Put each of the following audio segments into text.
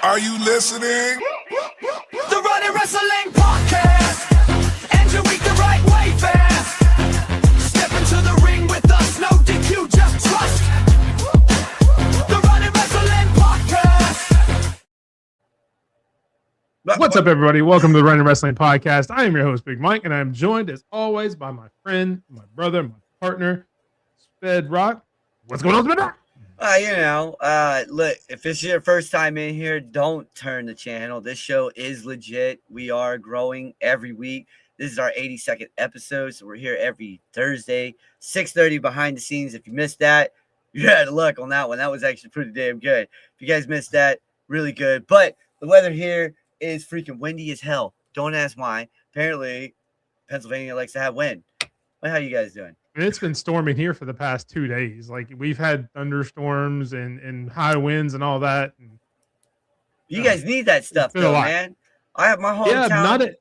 Are you listening? The Running Wrestling Podcast. End your week the right way fast. Step into the ring with us, no DQ, just trust. The Running Wrestling Podcast. What's up, everybody? Welcome to the Running Wrestling Podcast. I am your host, Big Mike, and I'm joined, as always, by my friend, my brother, my partner, Sped Rock. What's going on, Sped Rock? Look, if it's your first time in here, don't turn the channel. This show is legit. We are growing every week. This is our 82nd episode, so we're here every Thursday, 6:30 behind the scenes. If you missed that, you had luck on that one. That was actually pretty damn good. If you guys missed that, really good. But the weather here is freaking windy as hell. Don't ask why. Apparently, Pennsylvania likes to have wind. Well, how you guys doing? It's been storming here for the past 2 days. Like, we've had thunderstorms and high winds and all that. And, you guys need that stuff, though, man. I have my hometown. Yeah,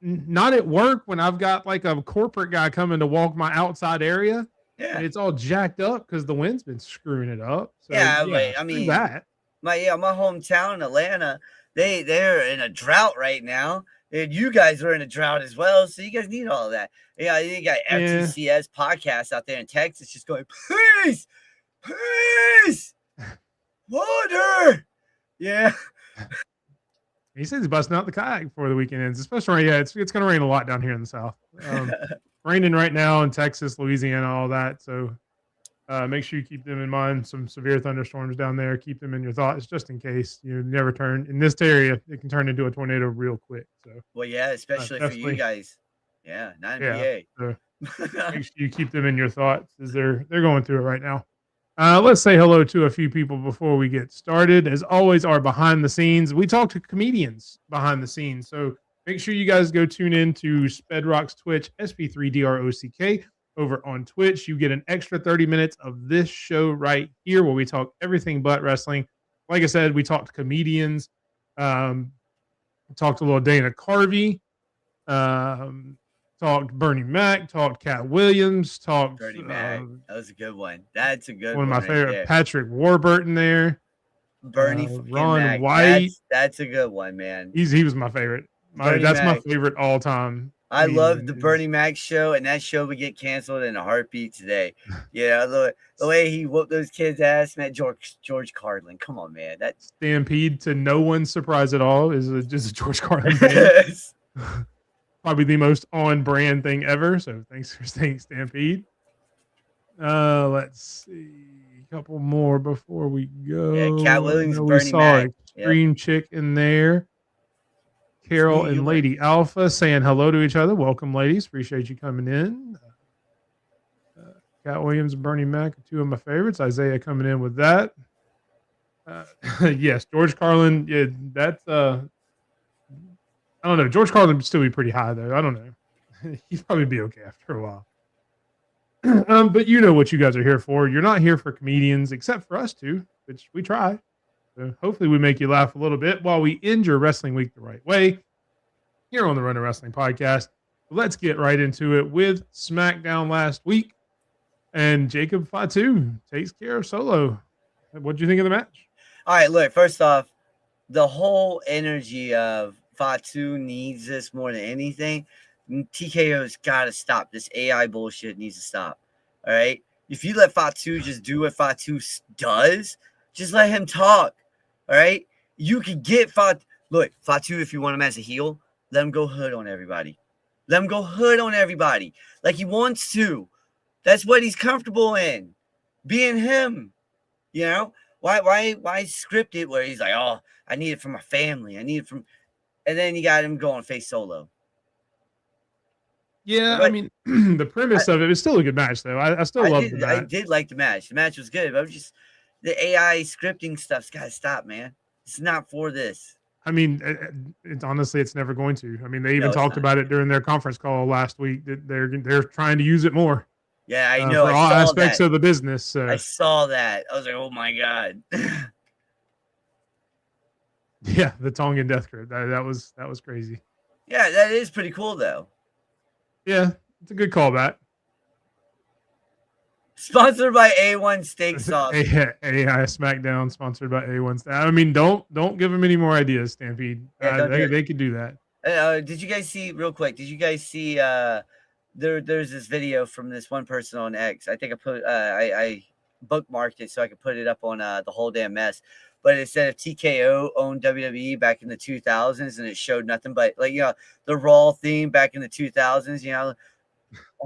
not at work when I've got like a corporate guy coming to walk my outside area. Yeah, it's all jacked up because the wind's been screwing it up. So, I mean, that my hometown in Atlanta, they're in a drought right now. And you guys are in a drought as well, so you guys need all of that. Yeah, you got FTCS podcasts out there in Texas just going, please, water. Yeah. He says he's busting out the kayak before the weekend ends, especially it's going to rain a lot down here in the South. Raining right now in Texas, Louisiana, all that. So make sure you keep them in mind. Some severe thunderstorms down there. Keep them in your thoughts just in case you never turn in this area. It can turn into a tornado real quick. So, well, yeah, especially for you guys. Yeah, not NBA. So make sure you keep them in your thoughts as they're going through it right now. Let's say hello to a few people before we get started. As always, our behind the scenes. We talk to comedians behind the scenes. So make sure you guys go tune in to Spedrock's Twitch, SP3DROCK. Over on Twitch, you get an extra 30 minutes of this show right here where we talk everything but wrestling. Like I said, we talked to comedians, talked a little Dana Carvey, talked Bernie Mac, talked Cat Williams, talked Bernie Mac. That was a good one. That's a good one. One of my favorite, there. Patrick Warburton there. Bernie Ron Mac. White. That's a good one, man. He was my favorite. That's my favorite all time. I love the Bernie Mac show, and that show would get canceled in a heartbeat today. Yeah, the way he whooped those kids' ass, man. George Carlin, come on, man. That Stampede, to no one's surprise at all, is just a George Carlin thing. Probably the most on-brand thing ever. So thanks for saying Stampede. Let's see, a couple more before we go. Yeah, Cat Williams, we Bernie saw Mac. Extreme Chick in there. Carol and Lady Alpha saying hello to each other. Welcome, ladies. Appreciate you coming in. Cat Williams and Bernie Mac are two of my favorites. Isaiah coming in with that. Yes, George Carlin. Yeah, that's I don't know. George Carlin would still be pretty high though. I don't know. He'd probably be okay after a while. But you know what you guys are here for. You're not here for comedians, except for us two, which we try. So hopefully we make you laugh a little bit while we end your wrestling week the right way here on the Running Wrestling Podcast. Let's get right into it with SmackDown last week. And Jacob Fatu takes care of Solo. What did you think of the match? All right, look, first off, the whole energy of Fatu needs this more than anything. TKO's got to stop. This AI bullshit needs to stop. All right? If you let Fatu just do what Fatu does, just let him talk. All right? You can get Fatu. Look, Fatu, if you want him as a heel, let him go hood on everybody. Let him go hood on everybody like he wants to. That's what he's comfortable in. Being him. You know? Why script it where he's like, oh, I need it from my family. I need it from... And then you got him going face Solo. Yeah, but, I mean, the premise of it is still a good match, though. I still love the match. I did like the match. The match was good, but just the AI scripting stuff's got to stop, man. It's not for this. I mean, honestly, it's never going to. I mean, they even talked about it during their conference call last week that they're trying to use it more. Yeah, I know. For all aspects of the business. So. I saw that. I was like, oh my God. Yeah, the Tongan death grip. That was crazy. Yeah, that is pretty cool though. Yeah, it's a good callback. Sponsored by A1 Steak Sauce. AI SmackDown sponsored by A1. I mean, don't give them any more ideas, Stampede. Yeah, They could do that. Did you guys see real quick? Did you guys see there's this video from this one person on X? I think I put I bookmarked it so I could put it up on the whole damn mess. But it said if TKO owned WWE back in the 2000s, and it showed nothing but like the Raw theme back in the 2000s,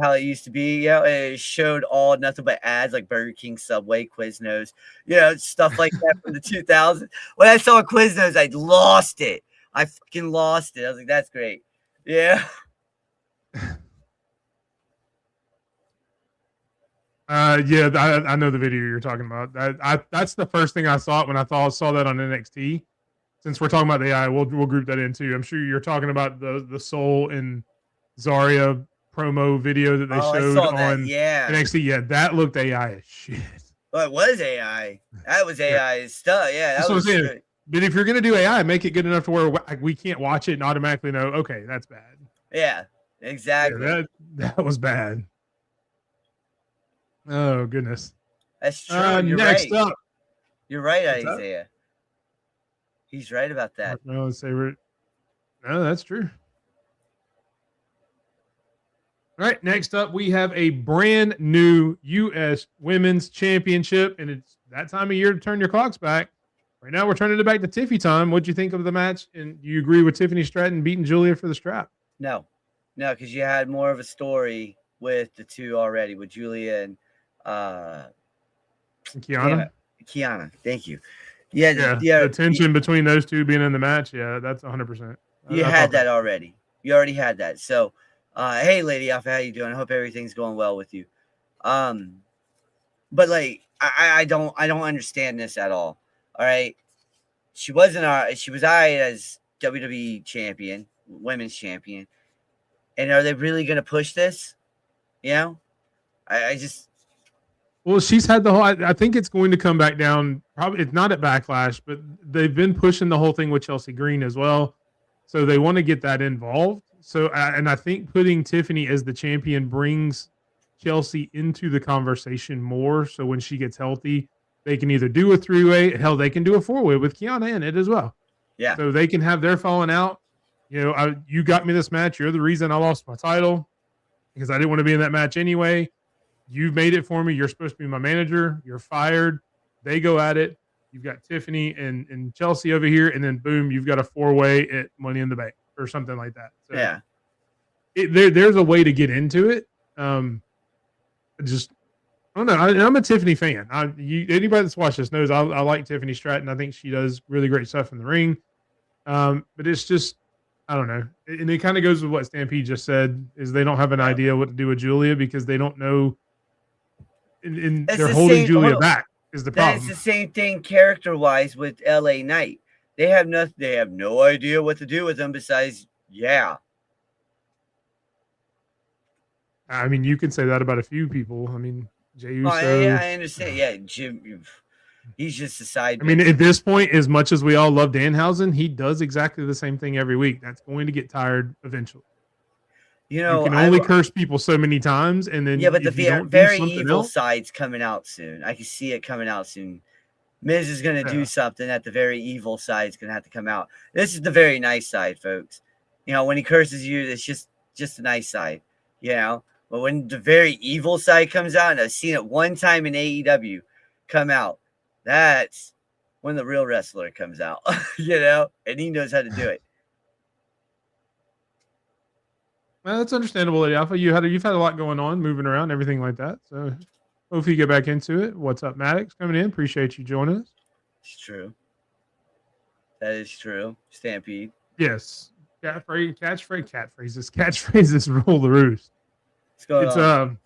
how it used to be, it showed all nothing but ads like Burger King, Subway, Quiznos, stuff like that from the 2000s. When I saw Quiznos, I lost it. I fucking lost it. I was like, that's great. Yeah. Yeah, I know the video you're talking about. That's the first thing I saw when I saw that on NXT. Since we're talking about the AI, we'll group that in too. I'm sure you're talking about the Soul and Zarya promo video that they showed on NXT. Yeah, that looked AI as shit. Well, it was AI. That was AI stuff. Yeah, that's what I'm saying. But if you're gonna do AI, make it good enough to where we can't watch it and automatically know, okay, that's bad. Yeah, exactly. Yeah, that was bad. Oh goodness. That's true. You're next right. up. You're right, Isaiah. He's right about that. No, that's true. All right, next up, we have a brand new U.S. Women's Championship, and it's that time of year to turn your clocks back. Right now, we're turning it back to Tiffy time. What'd you think of the match? And do you agree with Tiffany Stratton beating Julia for the strap? No, because you had more of a story with the two already, with Julia and Kiana. Kiana, thank you. Yeah, the tension between those two being in the match. Yeah, that's 100%. You had that already. You already had that. So, hey, Lady Alpha, how you doing? I hope everything's going well with you. But like, I don't understand this at all. All right, she was as WWE champion, women's champion, and are they really going to push this? I just. Well, she's had the whole. I think it's going to come back down. Probably it's not at Backlash, but they've been pushing the whole thing with Chelsea Green as well. So they want to get that involved. So, and I think putting Tiffany as the champion brings Chelsea into the conversation more. So when she gets healthy, they can either do a 3-way. Hell, they can do a 4-way with Kiana in it as well. Yeah. So they can have their falling out. You got me this match. You're the reason I lost my title because I didn't want to be in that match anyway. You've made it for me. You're supposed to be my manager. You're fired. They go at it. You've got Tiffany and Chelsea over here, and then boom, you've got a 4-way at Money in the Bank or something like that. So yeah, there's a way to get into it. I don't know. I'm a Tiffany fan. Anybody that's watched this knows I like Tiffany Stratton. I think she does really great stuff in the ring. But it's just, I don't know. And it kind of goes with what Stampede just said, is they don't have an idea what to do with Julia because they don't know. And they're holding Julia back is the problem. It's the same thing character-wise with LA Knight. They have no idea what to do with them besides, I mean, you can say that about a few people. I mean, Jey Uso. I understand. Yeah, Jim, he's just a side. I mean, at this point, as much as we all love Danhausen, he does exactly the same thing every week. That's going to get tired eventually. You can only curse people so many times, and then but the very evil side's coming out soon. I can see it coming out soon. Miz is going to do something that the very evil side's going to have to come out. This is the very nice side, folks. When he curses you, it's just a nice side. But when the very evil side comes out, and I've seen it one time in AEW come out, that's when the real wrestler comes out. And he knows how to do it. Well, that's understandable, Lady Alpha. You've had a lot going on, moving around, everything like that. So hopefully you get back into it. What's up, Maddox? Coming in. Appreciate you joining us. It's true. That is true. Stampede. Yes. Catchphrases rule the roost. What's going on?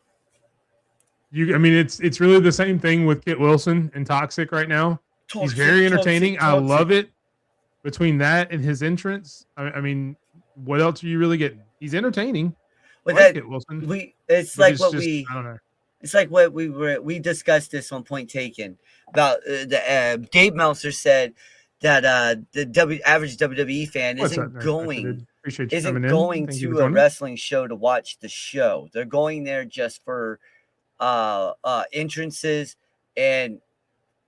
It's really the same thing with Kit Wilson and Toxic right now. He's very entertaining. I love it. Between that and his entrance, I mean, what else are you really getting? He's entertaining. But Kit Wilson. It's like what we discussed this on Point Taken about Dave Meltzer said that the average WWE fan isn't going to a wrestling show to watch the show. They're going there just for entrances and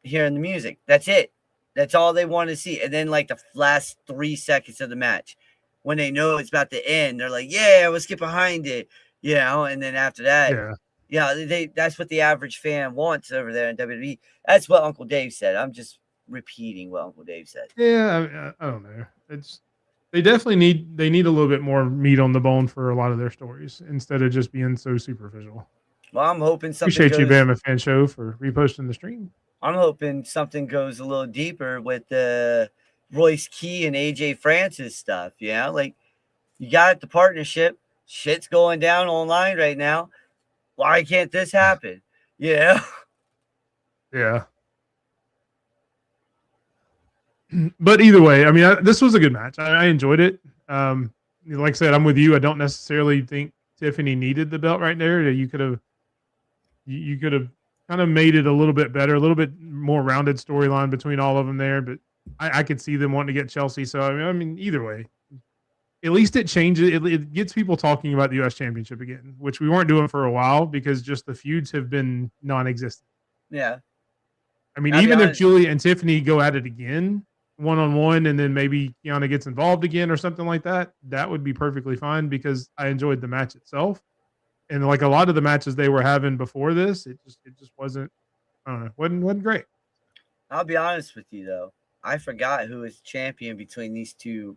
hearing the music. That's it. That's all they want to see. And then like the last 3 seconds of the match, when they know it's about to end, they're like, "Yeah, let's get behind it," you know. And then after that, Yeah. that's what the average fan wants over there in WWE. That's what Uncle Dave said. I'm just repeating what Uncle Dave said. Yeah, I don't know. They definitely need a little bit more meat on the bone for a lot of their stories instead of just being so superficial. Well, I'm hoping something Appreciate you, goes. Bama Fan Show, for reposting the stream. I'm hoping something goes a little deeper with the Royce Key and AJ Francis stuff. Yeah, like you got the partnership. Shit's going down online right now. Why can't this happen? Yeah. Yeah. But either way, I mean, this was a good match. I enjoyed it. Like I said, I'm with you. I don't necessarily think Tiffany needed the belt right there. You could have kind of made it a little bit better, a little bit more rounded storyline between all of them there. But I could see them wanting to get Chelsea. So I mean, either way, at least it changes. It gets people talking about the U.S. Championship again, which we weren't doing for a while because just the feuds have been non-existent. Yeah. I mean, even if Julia and Tiffany go at it again, one-on-one, and then maybe Kiana gets involved again or something like that, that would be perfectly fine because I enjoyed the match itself. And like a lot of the matches they were having before this, it just wasn't, I don't know, wasn't great. I'll be honest with you though. I forgot who was champion between these two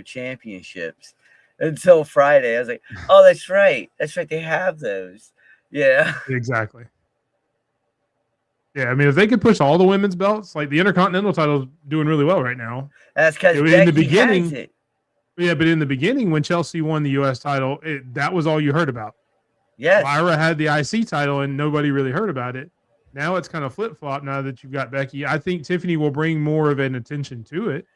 championships until Friday. I was like, oh, that's right. That's right. They have those. Yeah. Exactly. Yeah, I mean, if they could push all the women's belts, like the Intercontinental title is doing really well right now. That's because in the beginning, yeah, but in the beginning when Chelsea won the U.S. title, that was all you heard about. Yes. Lyra had the IC title and nobody really heard about it. Now it's kind of flip-flop now that you've got Becky. I think Tiffany will bring more of an attention to it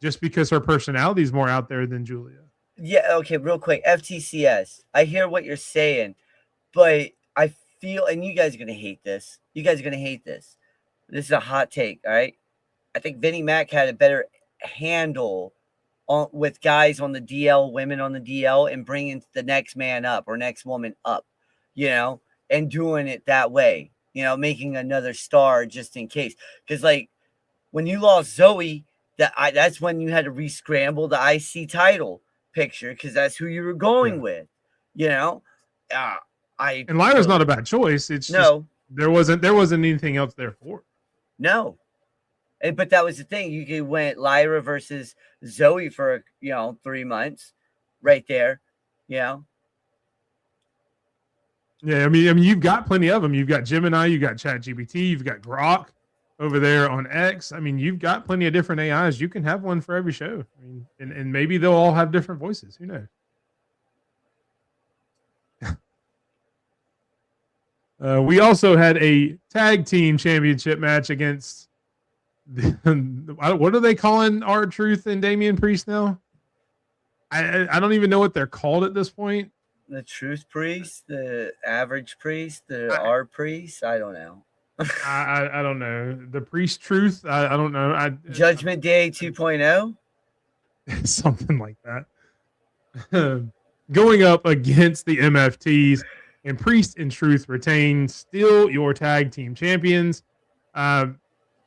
just because her personality is more out there than Julia. Yeah, okay, real quick. FTCS. I hear what you're saying, but I feel, and you guys are going to hate this. This is a hot take, all right? I think Vinnie Mac had a better handle with guys on the DL, women on the DL, and bringing the next man up or next woman up, you know, and doing it that way, you know, making another star just in case. Because, like, when you lost Zoe, that's when you had to re-scramble the IC title picture because that's who you were going with, you know? And Lyra's not a bad choice. It's just there wasn't anything else there for. No. But that was the thing. You went Lyra versus Zoe for 3 months, right there. Yeah, I mean, you've got plenty of them. You've got Gemini, you've got ChatGPT, you've got Grok over there on X. I mean, you've got plenty of different AIs. You can have one for every show. I mean, and maybe they'll all have different voices. Who knows? We also had a tag team championship match against what are they calling R-Truth and Damian Priest now? I don't even know what they're called at this point. The Truth Priest, the Average Priest, the R Priest. I don't know. I don't know. The Priest Truth. I don't know. Judgment Day 2.0. Something like that. Going up against the MFTs, and Priest and Truth retain still your tag team champions. I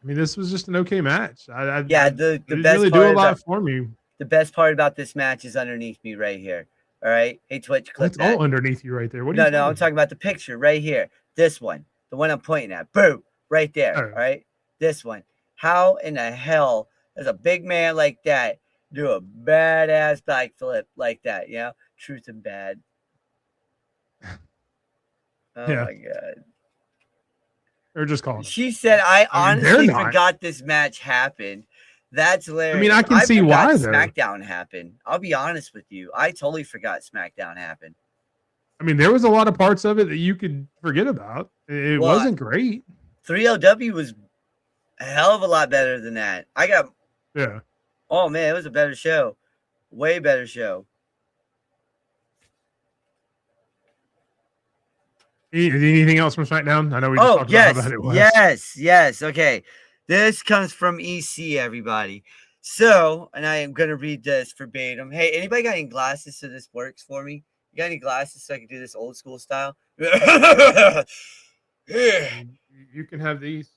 mean, this was just an okay match. The didn't best really part do a lot for me. The best part about this match is underneath me right here. All right, hey Twitch, click that. All underneath you right there. What? No, I'm talking about the picture right here. This one, the one I'm pointing at. Boom, right there. Oh. All right, this one. How in the hell does a big man like that do a badass backflip like that? You know, Truth and Bad. Oh Yeah. my god. Or just calling. She said, I honestly forgot this match happened. That's hilarious. I mean, I can see why, though. SmackDown happened. I'll be honest with you. I totally forgot SmackDown happened. I mean, there was a lot of parts of it that you could forget about. It wasn't great. 3LW was a hell of a lot better than that. Yeah. Oh, man, it was a better show. Way better show. Anything else from SmackDown? I know we just talked about how bad it was. Yes. Okay. This comes from EC, everybody. So, and I am going to read this verbatim. Hey, anybody got any glasses so this works for me? You got any glasses so I can do this old school style? You can have these.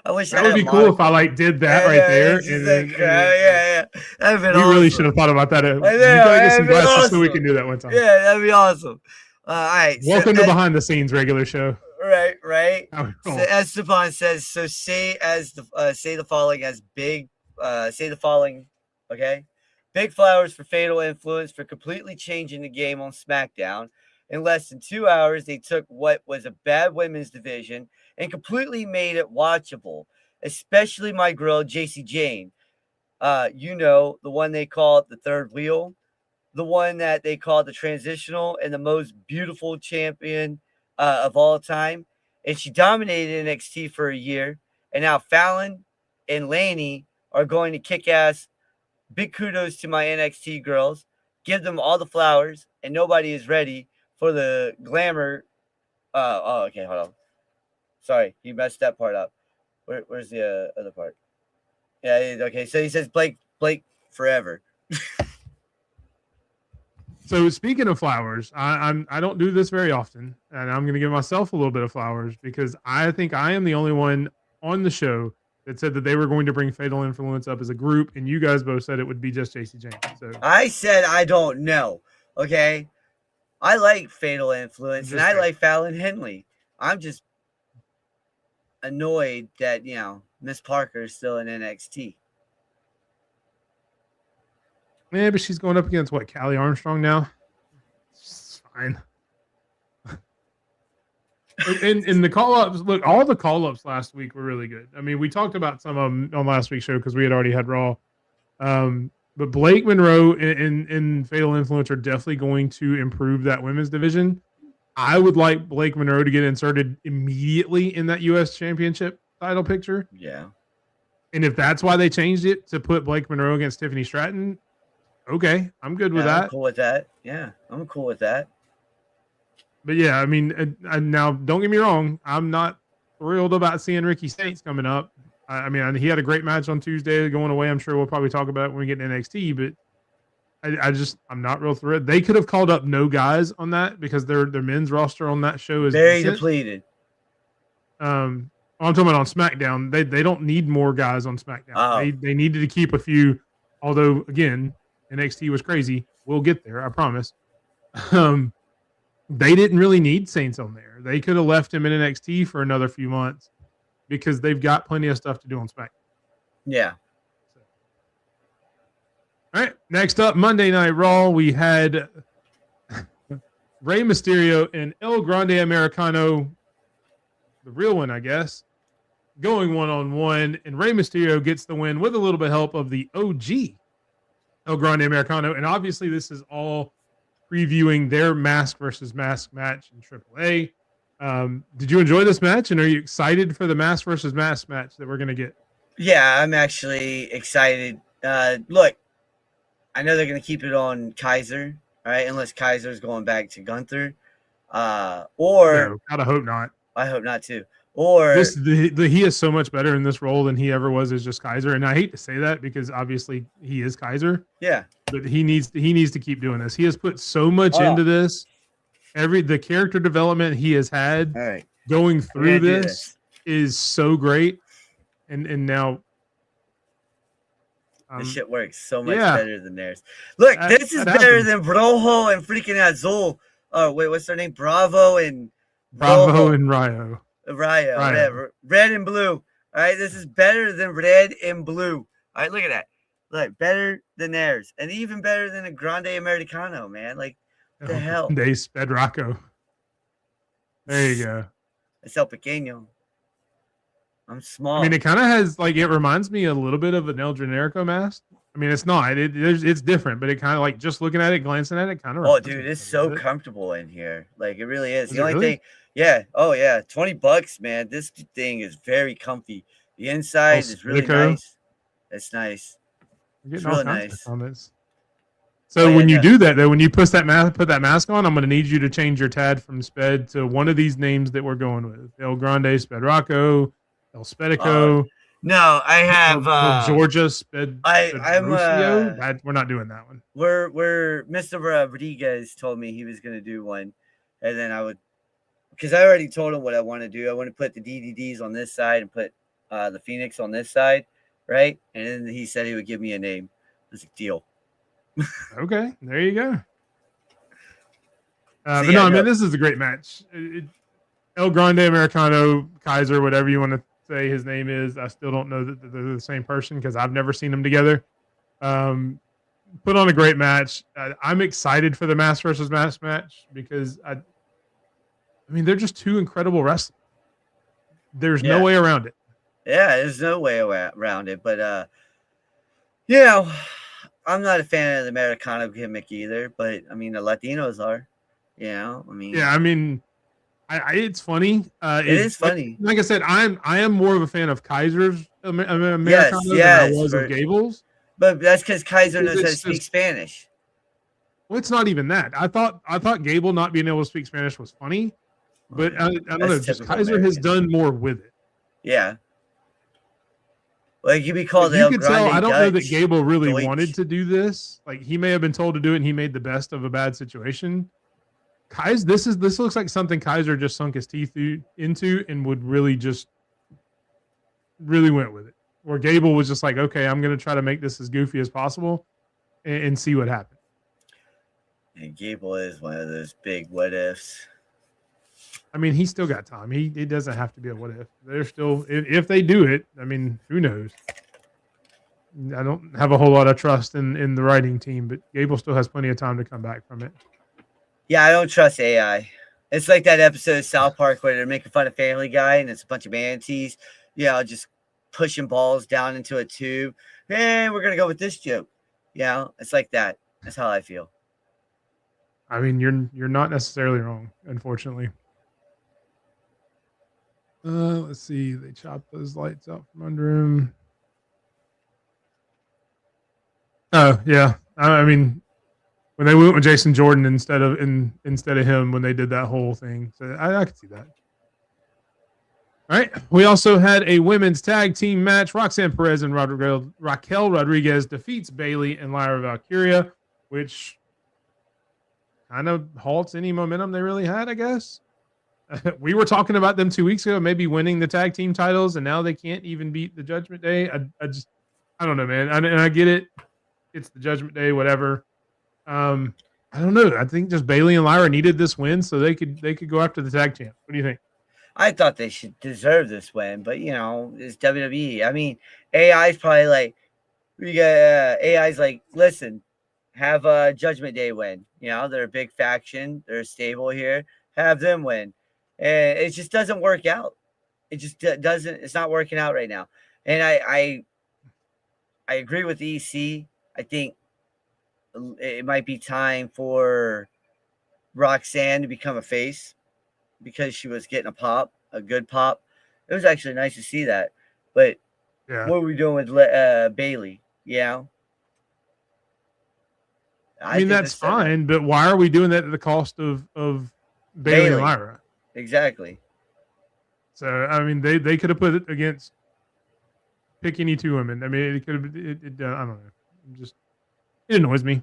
I wish That I would had be a cool if I monocle. like did that right there, It's just and like, then yeah. That'd been we awesome. really should have thought about that. You I know, gotta get some that'd been glasses so we awesome. can do that one time. Yeah, that'd be awesome. All right. Welcome to behind the scenes regular show. Right. How we So roll. Esteban says, so say the following as big, say the following, okay? Big flowers for Fatal Influence for completely changing the game on SmackDown. In less than 2 hours, they took what was a bad women's division and completely made it watchable, especially my girl, JC Jane. The one they call the third wheel, the one that they call the transitional and the most beautiful champion of all time. And she dominated NXT for a year. And now Fallon and Laney are going to kick ass. Big kudos to my NXT girls. Give them all the flowers, and nobody is ready for the glamour. Okay, hold on. Sorry, he messed that part up. Where's the other part? Yeah, okay. So he says Blake forever. So speaking of flowers, I don't do this very often, and I'm going to give myself a little bit of flowers because I think I am the only one on the show that said that they were going to bring Fatal Influence up as a group, and you guys both said it would be just JC Jane. So I said I don't know. Okay, I like Fatal Influence and I like Fallon Henley. I'm just annoyed that Miss Parker is still in NXT. Yeah, but she's going up against what, Callie Armstrong now? It's fine. And the call-ups, look, all the call-ups last week were really good. I mean, we talked about some of them on last week's show because we had already had Raw. But Blake Monroe and Fatal Influence are definitely going to improve that women's division. I would like Blake Monroe to get inserted immediately in that U.S. Championship title picture. Yeah. And if that's why they changed it to put Blake Monroe against Tiffany Stratton, okay, I'm good with that. I'm cool with that. Yeah, I'm cool with that. But yeah, I mean, now don't get me wrong, I'm not thrilled about seeing Ricky Saints coming up. I mean, he had a great match on Tuesday going away. I'm sure we'll probably talk about it when we get to NXT, but I'm not real thrilled. They could have called up no guys on that because their men's roster on that show is very decent. depleted. I'm talking about on SmackDown. They don't need more guys on SmackDown. Oh. They needed to keep a few. Although again, NXT was crazy. We'll get there, I promise. They didn't really need Saints on there. They could have left him in NXT for another few months because they've got plenty of stuff to do on SmackDown. Yeah. All right. Next up, Monday Night Raw, we had Rey Mysterio and El Grande Americano, the real one, I guess, going one-on-one, and Rey Mysterio gets the win with a little bit of help of the OG El Grande Americano. And obviously, this is all previewing their mask versus mask match in AAA. Did you enjoy this match, and are you excited for the mask versus mask match that we're going to get? Yeah, I'm actually excited. Look, I know they're going to keep it on Kaiser, right? Unless Kaiser's going back to Gunther. No, gotta hope not. I hope not too. Or he is so much better in this role than he ever was as just Kaiser. And I hate to say that because obviously he is Kaiser. Yeah. But he needs to keep doing this. He has put so much into this. The character development he has had going through this is so great. And now this shit works so much better than theirs. Look, this is better than Brojo and freaking Azul. Oh, wait, what's their name? Bravo and Rayo. Rayo, whatever. Red and blue. All right, this is better than red and blue. All right, look at that. Look, better than theirs. And even better than a Grande Americano, man. Like, what the hell? De Spedraco. There you go. It's El Pequeño. I'm small. I mean, it kind of has, like, it reminds me a little bit of an El Generico mask. I mean, it's not. It's different, but it kind of, like, just looking at it, glancing at it, kind of. Oh, dude, it's so comfortable in here. Like, it really is. The only thing, yeah. Oh, yeah. $20, man. This thing is very comfy. The inside is really nice. It's nice. It's really nice. So when you do that, though, when you put that mask on, I'm going to need you to change your tad from Sped to one of these names that we're going with: El Grande Spedraco, El Spedico. No, I have. Georgia Sped I'm. We're not doing that one. We're Mr. Rodriguez told me he was gonna do one, and then I would, because I already told him what I want to do. I want to put the DDDs on this side and put the Phoenix on this side, right? And then he said he would give me a name. I was like, deal. Okay, there you go. So, but yeah, no, I mean, no. this is a great match. El Grande Americano, Kaiser, whatever you want to say his name is. I still don't know that they're the same person because I've never seen them together. Put on a great match. I'm excited for the mass versus mass match because I mean, they're just two incredible wrestlers. There's no way around it. Yeah, there's no way around it. But you know, I'm not a fan of the Americano gimmick either. But I mean, the Latinos are. You know, I mean, Yeah, I mean, it's funny. it is funny. Like I said, I am more of a fan of Kaiser's Americano than I was of Gable's. But that's because Kaiser knows how to speak Spanish. Well, it's not even that. I thought Gable not being able to speak Spanish was funny, but I don't know. Just Kaiser American. Has done more with it. Yeah. Like you be called you could tell. I don't know that Gable really wanted to do this. Like he may have been told to do it, and he made the best of a bad situation. Kaiser, this looks like something Kaiser just sunk his teeth into and would really went with it. Where Gable was just like, okay, I'm going to try to make this as goofy as possible and see what happens. And Gable is one of those big what ifs. I mean, he's still got time. It doesn't have to be a what if. They're still, if they do it, I mean, who knows? I don't have a whole lot of trust in the writing team, but Gable still has plenty of time to come back from it. Yeah, I don't trust AI. It's like that episode of South Park where they're making fun of Family Guy and it's a bunch of manatees, just pushing balls down into a tube. Hey, we're going to go with this joke. It's like that. That's how I feel. I mean, you're not necessarily wrong, unfortunately. Let's see. They chopped those lights out from under him. Oh, yeah. I mean, when they went with Jason Jordan instead of him when they did that whole thing. So I could see that. All right. We also had a women's tag team match. Roxanne Perez and Raquel Rodriguez defeats Bayley and Lyra Valkyria, which kind of halts any momentum they really had, I guess. We were talking about them 2 weeks ago, maybe winning the tag team titles, and now they can't even beat the Judgment Day. I don't know, man. And I get it. It's the Judgment Day, whatever. I don't know. I think just Bayley and Lyra needed this win so they could go after the tag champ. What do you think? I thought they should deserve this win, but it's WWE. I mean, AI's probably like, AI's like, listen, have a Judgment Day win. They're a big faction. They're stable here. Have them win. And it just doesn't work out. It just doesn't. It's not working out right now. And I agree with EC. I think it might be time for Roxanne to become a face because she was getting a good pop. It was actually nice to see that. But what are we doing with Bayley? I mean, that's fine, but why are we doing that at the cost of Bayley and Lyra? Exactly. So, I mean, they could have put it against pick any two women. I mean, it could have I don't know. It annoys me.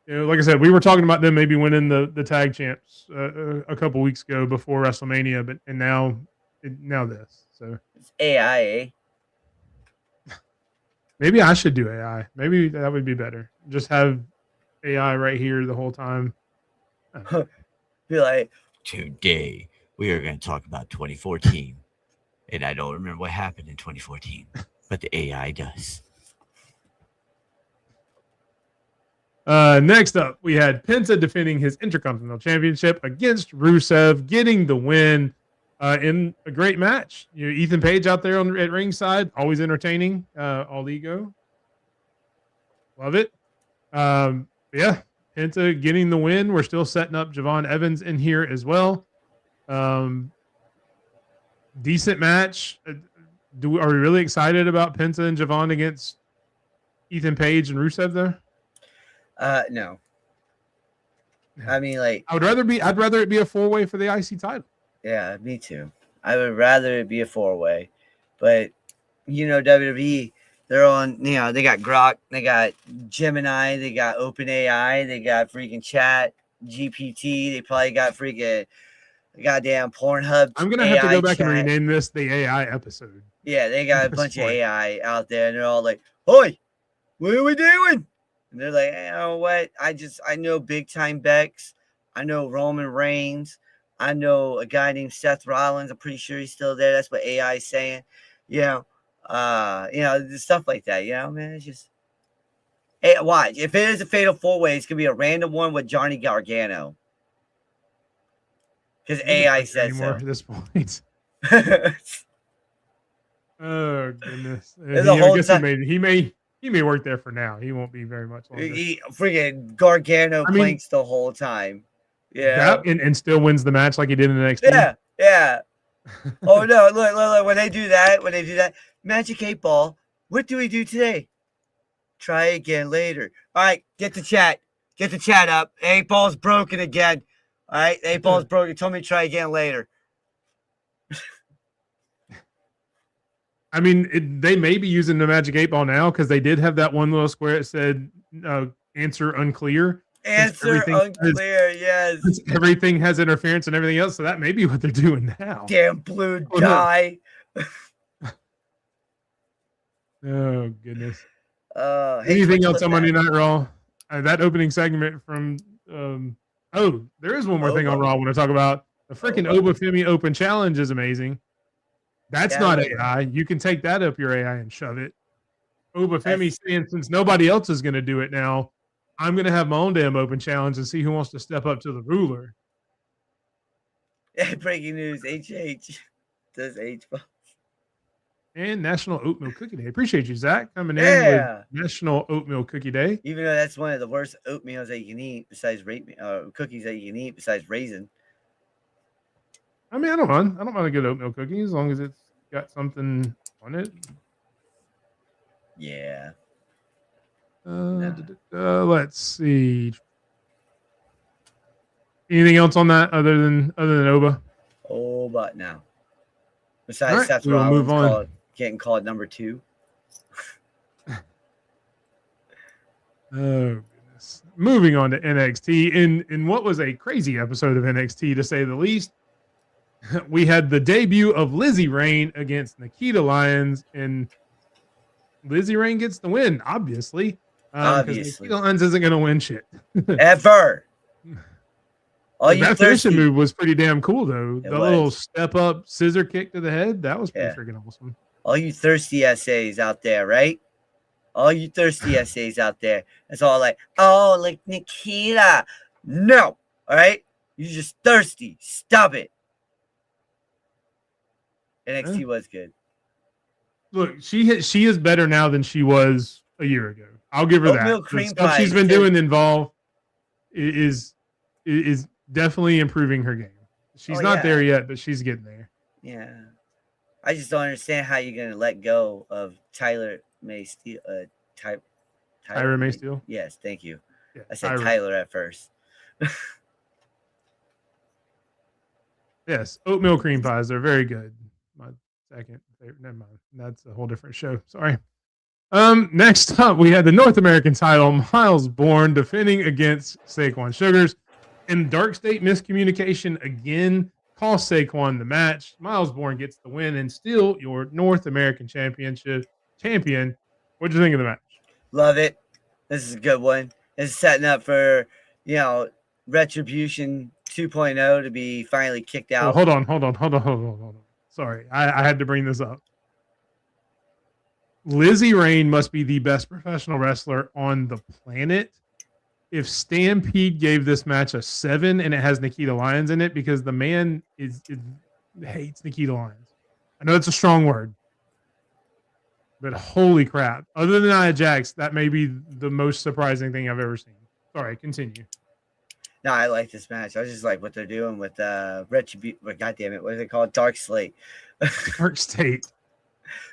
Like I said, we were talking about them maybe winning the tag champs a couple weeks ago before WrestleMania, but now this. So it's AI. Eh? Maybe I should do AI. Maybe that would be better. Just have AI right here the whole time. Be like, today we are going to talk about 2014, and I don't remember what happened in 2014, but the AI does. Next up, we had Penta defending his Intercontinental Championship against Rusev, getting the win in a great match. Ethan Page out there at ringside, always entertaining. All ego, love it. Yeah, Penta getting the win. We're still setting up Javon Evans in here as well. Decent match. Are we really excited about Penta and Javon against Ethan Page and Rusev there? No. I mean, like, I'd rather it be a 4-way for the IC title. Yeah, me too. I would rather it be a 4-way, but WWE, they're on, they got Grok, they got Gemini, they got OpenAI, they got freaking Chat GPT, they probably got freaking goddamn Pornhub I'm gonna have to AI go back and chat. rename this the AI episode. Yeah, they got a This bunch of point. AI out there, and they're all like, "Oi, what are we doing?" And they're like, "You know what? I know big time Bex, I know Roman Reigns, I know a guy named Seth Rollins. I'm pretty sure he's still there. That's what AI is saying, stuff like that. Man, it's just, hey, watch. If it is a fatal 4-way, it's gonna be a random one with Johnny Gargano because He doesn't AI work there said anymore so. at this point. Oh goodness! There's a I whole guess time. he may work there for now. He won't be very much longer. He freaking Gargano I mean, planks the whole time. Yeah. That and still wins the match like he did in the NXT. Yeah. Oh no! Look! When they do that, Magic 8-Ball. What do we do today? Try again later. All right, get the chat up. 8-Ball's broken again. All right, 8-Ball's broken. Told me to try again later. I mean, they may be using the Magic 8-Ball now because they did have that one little square that said answer unclear. Answer unclear. Yes. Everything has interference and everything else, so that may be what they're doing now. Damn blue dye. Oh goodness. Hey, anything else on Monday Night Raw? That opening segment from there is one more thing on Raw I want to talk about. The freaking Obafemi Open Challenge is amazing. That's not AI. You can take that up your AI and shove it. Obafemi saying, since nobody else is going to do it now, I'm going to have my own damn open challenge and see who wants to step up to the ruler. Breaking news: HH does H-Ball. And National Oatmeal Cookie Day. Appreciate you, Zach, coming in with National Oatmeal Cookie Day. Even though that's one of the worst oatmeals that you can eat, besides cookies that you can eat besides raisin. I mean, I don't mind a good oatmeal cookie as long as it's got something on it. Yeah. Let's see. Anything else on that other than Oba? Oh, but now. Besides Seth we'll Rollins move on. Getting called number 2. Oh goodness. Moving on to NXT. In what was a crazy episode of NXT, to say the least, we had the debut of Lizzie Rain against Nikita Lyons, and Lizzie Rain gets the win, obviously. Because Nikita Lyons isn't going to win shit. Ever. That finishing move was pretty damn cool, though. The little step up scissor kick to the head, that was pretty freaking awesome. All you thirsty SAs out there, right? All you thirsty SAs out there. It's all like, oh, like Nikita. No. All right? You're just thirsty. Stop it. NXT was good. Look, she is better now than she was a year ago. I'll give her that. The stuff she's been doing involved is definitely improving her game. She's not there yet, but she's getting there. Yeah. I just don't understand how you're going to let go of Tyler May Steele. Tyra May Steele? Yes, thank you. Yeah, I said Tyler at first. Yes, oatmeal cream pies are very good. My second favorite. Never mind. That's a whole different show. Sorry. Next up, we had the North American title. Miles Bourne defending against Saquon Sugars. In Dark State miscommunication again cost Saquon the match. Miles Bourne gets the win and still your North American champion. What do you think of the match? Love it. This is a good one. This is setting up for, Retribution 2.0 to be finally kicked out. Oh, hold on. Sorry, I had to bring this up. Lizzie Rain must be the best professional wrestler on the planet. If Stampede gave this match a 7 and it has Nikita Lyons in it, because the man hates Nikita Lyons. I know it's a strong word, but holy crap. Other than Nia Jax, that may be the most surprising thing I've ever seen. Sorry, continue. No, I like this match. I was just like what they're doing with Retribution. God damn it, what is it called? Dark Slate. Dark State.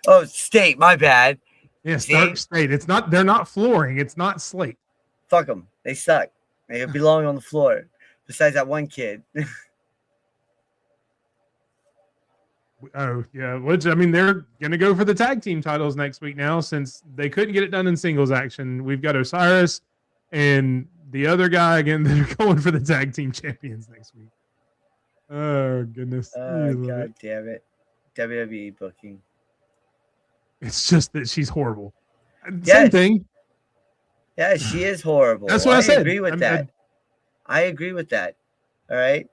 Oh, State. My bad. Yes, Dark State. It's not. They're not flooring. It's not slate. Fuck them. They suck. They belong on the floor. Besides that one kid. Oh, yeah. Which, I mean, they're going to go for the tag team titles next week now since they couldn't get it done in singles action. We've got Osiris and the other guy again that are going for the tag team champions next week. Oh, goodness. God damn it. WWE booking. It's just that she's horrible. Same Yes. thing. Yeah, she is horrible. That's what I said. I agree with that. I agree with that. All right.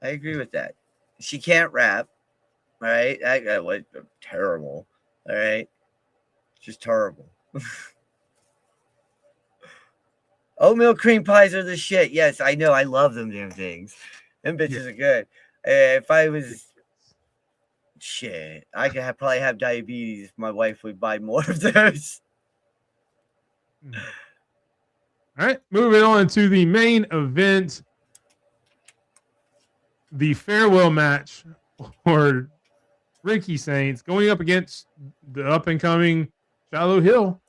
I agree with that. She can't rap. All right. That was terrible. All right. Just terrible. Oatmeal cream pies are the shit. Yes, I know. I love them damn things. Them bitches are good. If I was shit, I could probably have diabetes if my wife would buy more of those. All right, moving on to the main event, the farewell match for Ricky Saints going up against the up-and-coming Shiloh Hill.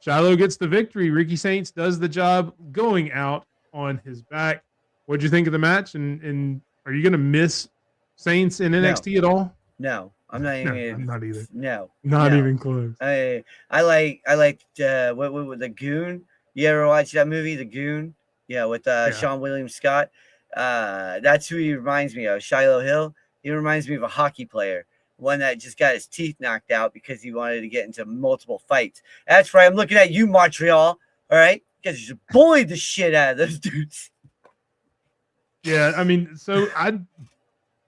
Shiloh gets the victory. Ricky Saints does the job going out on his back. What'd you think of the match? And are you going to miss Saints in NXT at all? No, I'm not even. No, I'm not either. No, not even close. I like what the Goon. You ever watch that movie, The Goon? Yeah, with Sean William Scott. That's who he reminds me of. Shiloh Hill. He reminds me of a hockey player, one that just got his teeth knocked out because he wanted to get into multiple fights. That's right. I'm looking at you, Montreal. All right, because you bullied the shit out of those dudes. Yeah, I mean, so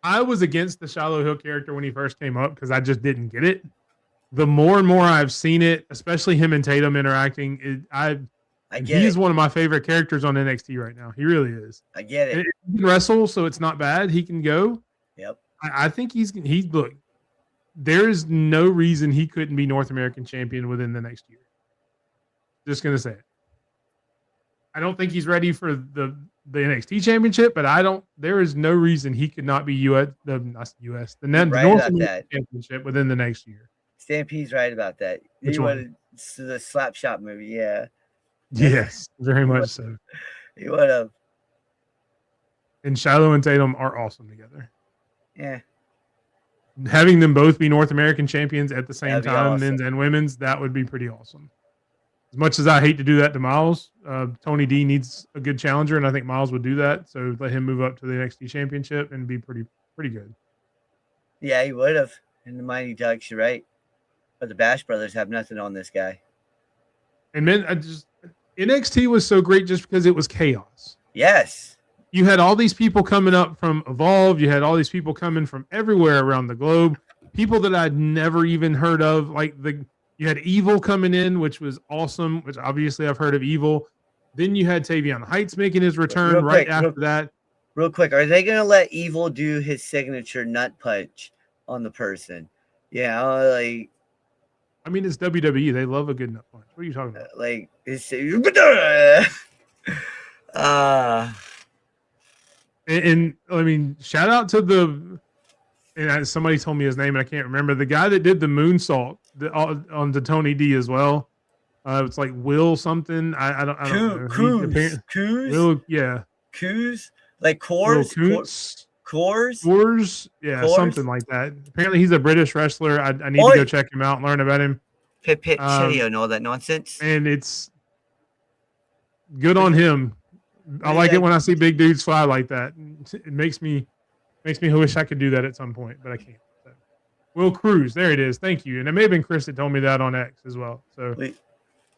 I was against the Shiloh Hill character when he first came up because I just didn't get it. The more and more I've seen it, especially him and Tatum interacting, he's one of my favorite characters on NXT right now. He really is. I get it. He can wrestle, so it's not bad. He can go. Yep. I think he's look. There is no reason he couldn't be North American champion within the next year. Just gonna say it. I don't think he's ready for the NXT championship, but there is no reason he could not be the North American championship within the next year. Stampede's right about that. Which one? The Slapshot movie, yeah. Yes, very much so. He would have. And Shiloh and Tatum are awesome together. Yeah. Having them both be North American champions at the same time, awesome. Men's and women's, that would be pretty awesome. As much as I hate to do that to Miles, Tony D needs a good challenger, and I think Miles would do that. So let him move up to the NXT championship and be pretty good. Yeah, he would have. In the Mighty Ducks, you're right. But the Bash Brothers have nothing on this guy. And NXT was so great just because it was chaos. Yes. You had all these people coming up from Evolve. You had all these people coming from everywhere around the globe. People that I'd never even heard of. You had Evil coming in, which was awesome, which obviously I've heard of Evil. Then you had Tavion Heights making his return after that. Real quick, are they going to let Evil do his signature nut punch on the person? Yeah, I mean, it's WWE. They love a good nut punch. What are you talking about? And I mean, shout out to somebody told me his name, and I can't remember. The guy that did the moonsault on the Tony D as well. It's like Will something. I don't know. Coos? Will, yeah. Coos? Like Coors? Coors? Yeah, Coors? something like that. Apparently, he's a British wrestler. I need to go check him out and learn about him. Pit Chitty and all that nonsense. And it's good on him. I like it when I see big dudes fly like that. It makes me wish I could do that at some point, but I can't. So. Will Cruz, there it is. Thank you. And it may have been Chris that told me that on X as well. So, wait,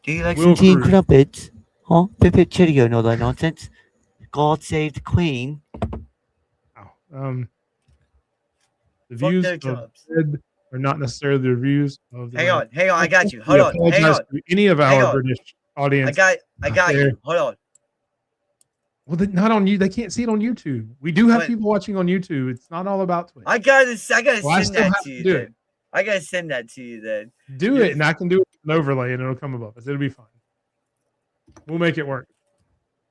do you like some tea and crumpets? Huh? Pip Chitty and all that nonsense. God save the Queen. The views of Ed are not necessarily the reviews of the. Hang on, I got you. Hold on, hang on. To any of our British audience, I got you. Hold on. Well, not on you. They can't see it on YouTube. We do have people watching on YouTube. It's not all about Twitch. I gotta send that to you. Then. I gotta send that to you. Then do it, and I can do it an overlay, and it'll come above us. It'll be fine. We'll make it work.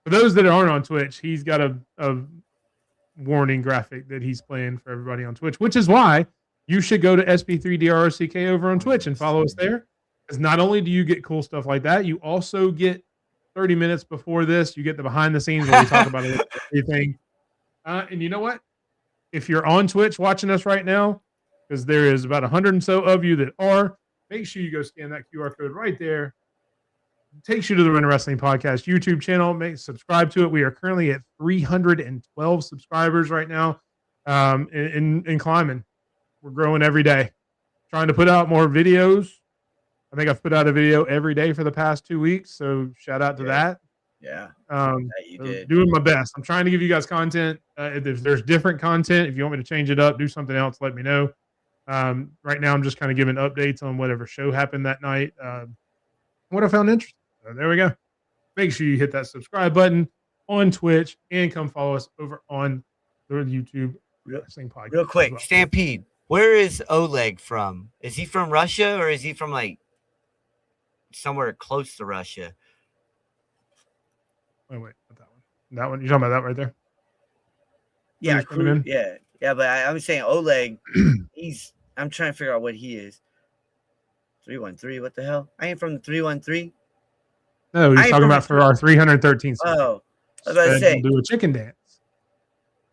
For those that aren't on Twitch, he's got a warning graphic that he's playing for everybody on Twitch, which is why you should go to SP3DRRCK over on Twitch and follow us there. Because not only do you get cool stuff like that, you also get 30 minutes before this, you get the behind the scenes where we talk about everything. And you know what? If you're on Twitch watching us right now, because there is about 100 and so of you that are. Make sure you go scan that QR code right there. It takes you to the Run Wrestling Podcast YouTube channel. Subscribe to it. We are currently at 312 subscribers right now, and climbing. We're growing every day. Trying to put out more videos. I think I've put out a video every day for the past 2 weeks. So shout out to that. Yeah. You So did. doing my best. I'm trying to give you guys content. If there's different content, if you want me to change it up, do something else, let me know. Right now, I'm just kind of giving updates on whatever show happened that night. What I found interesting. So there we go. Make sure you hit that subscribe button on Twitch and come follow us over on the YouTube Wrestling Podcast. Real quick, as well. Stampede. Where is Oleg from? Is he from Russia or is he from like somewhere close to Russia? Oh, wait, not that one. That one. You're talking about that right there? Yeah, Who's coming in? yeah. But I was saying Oleg. I'm trying to figure out what he is. 313. What the hell? I ain't from the 313. No, he's talking about for our 313. Oh, I was about to say. Do a chicken dance.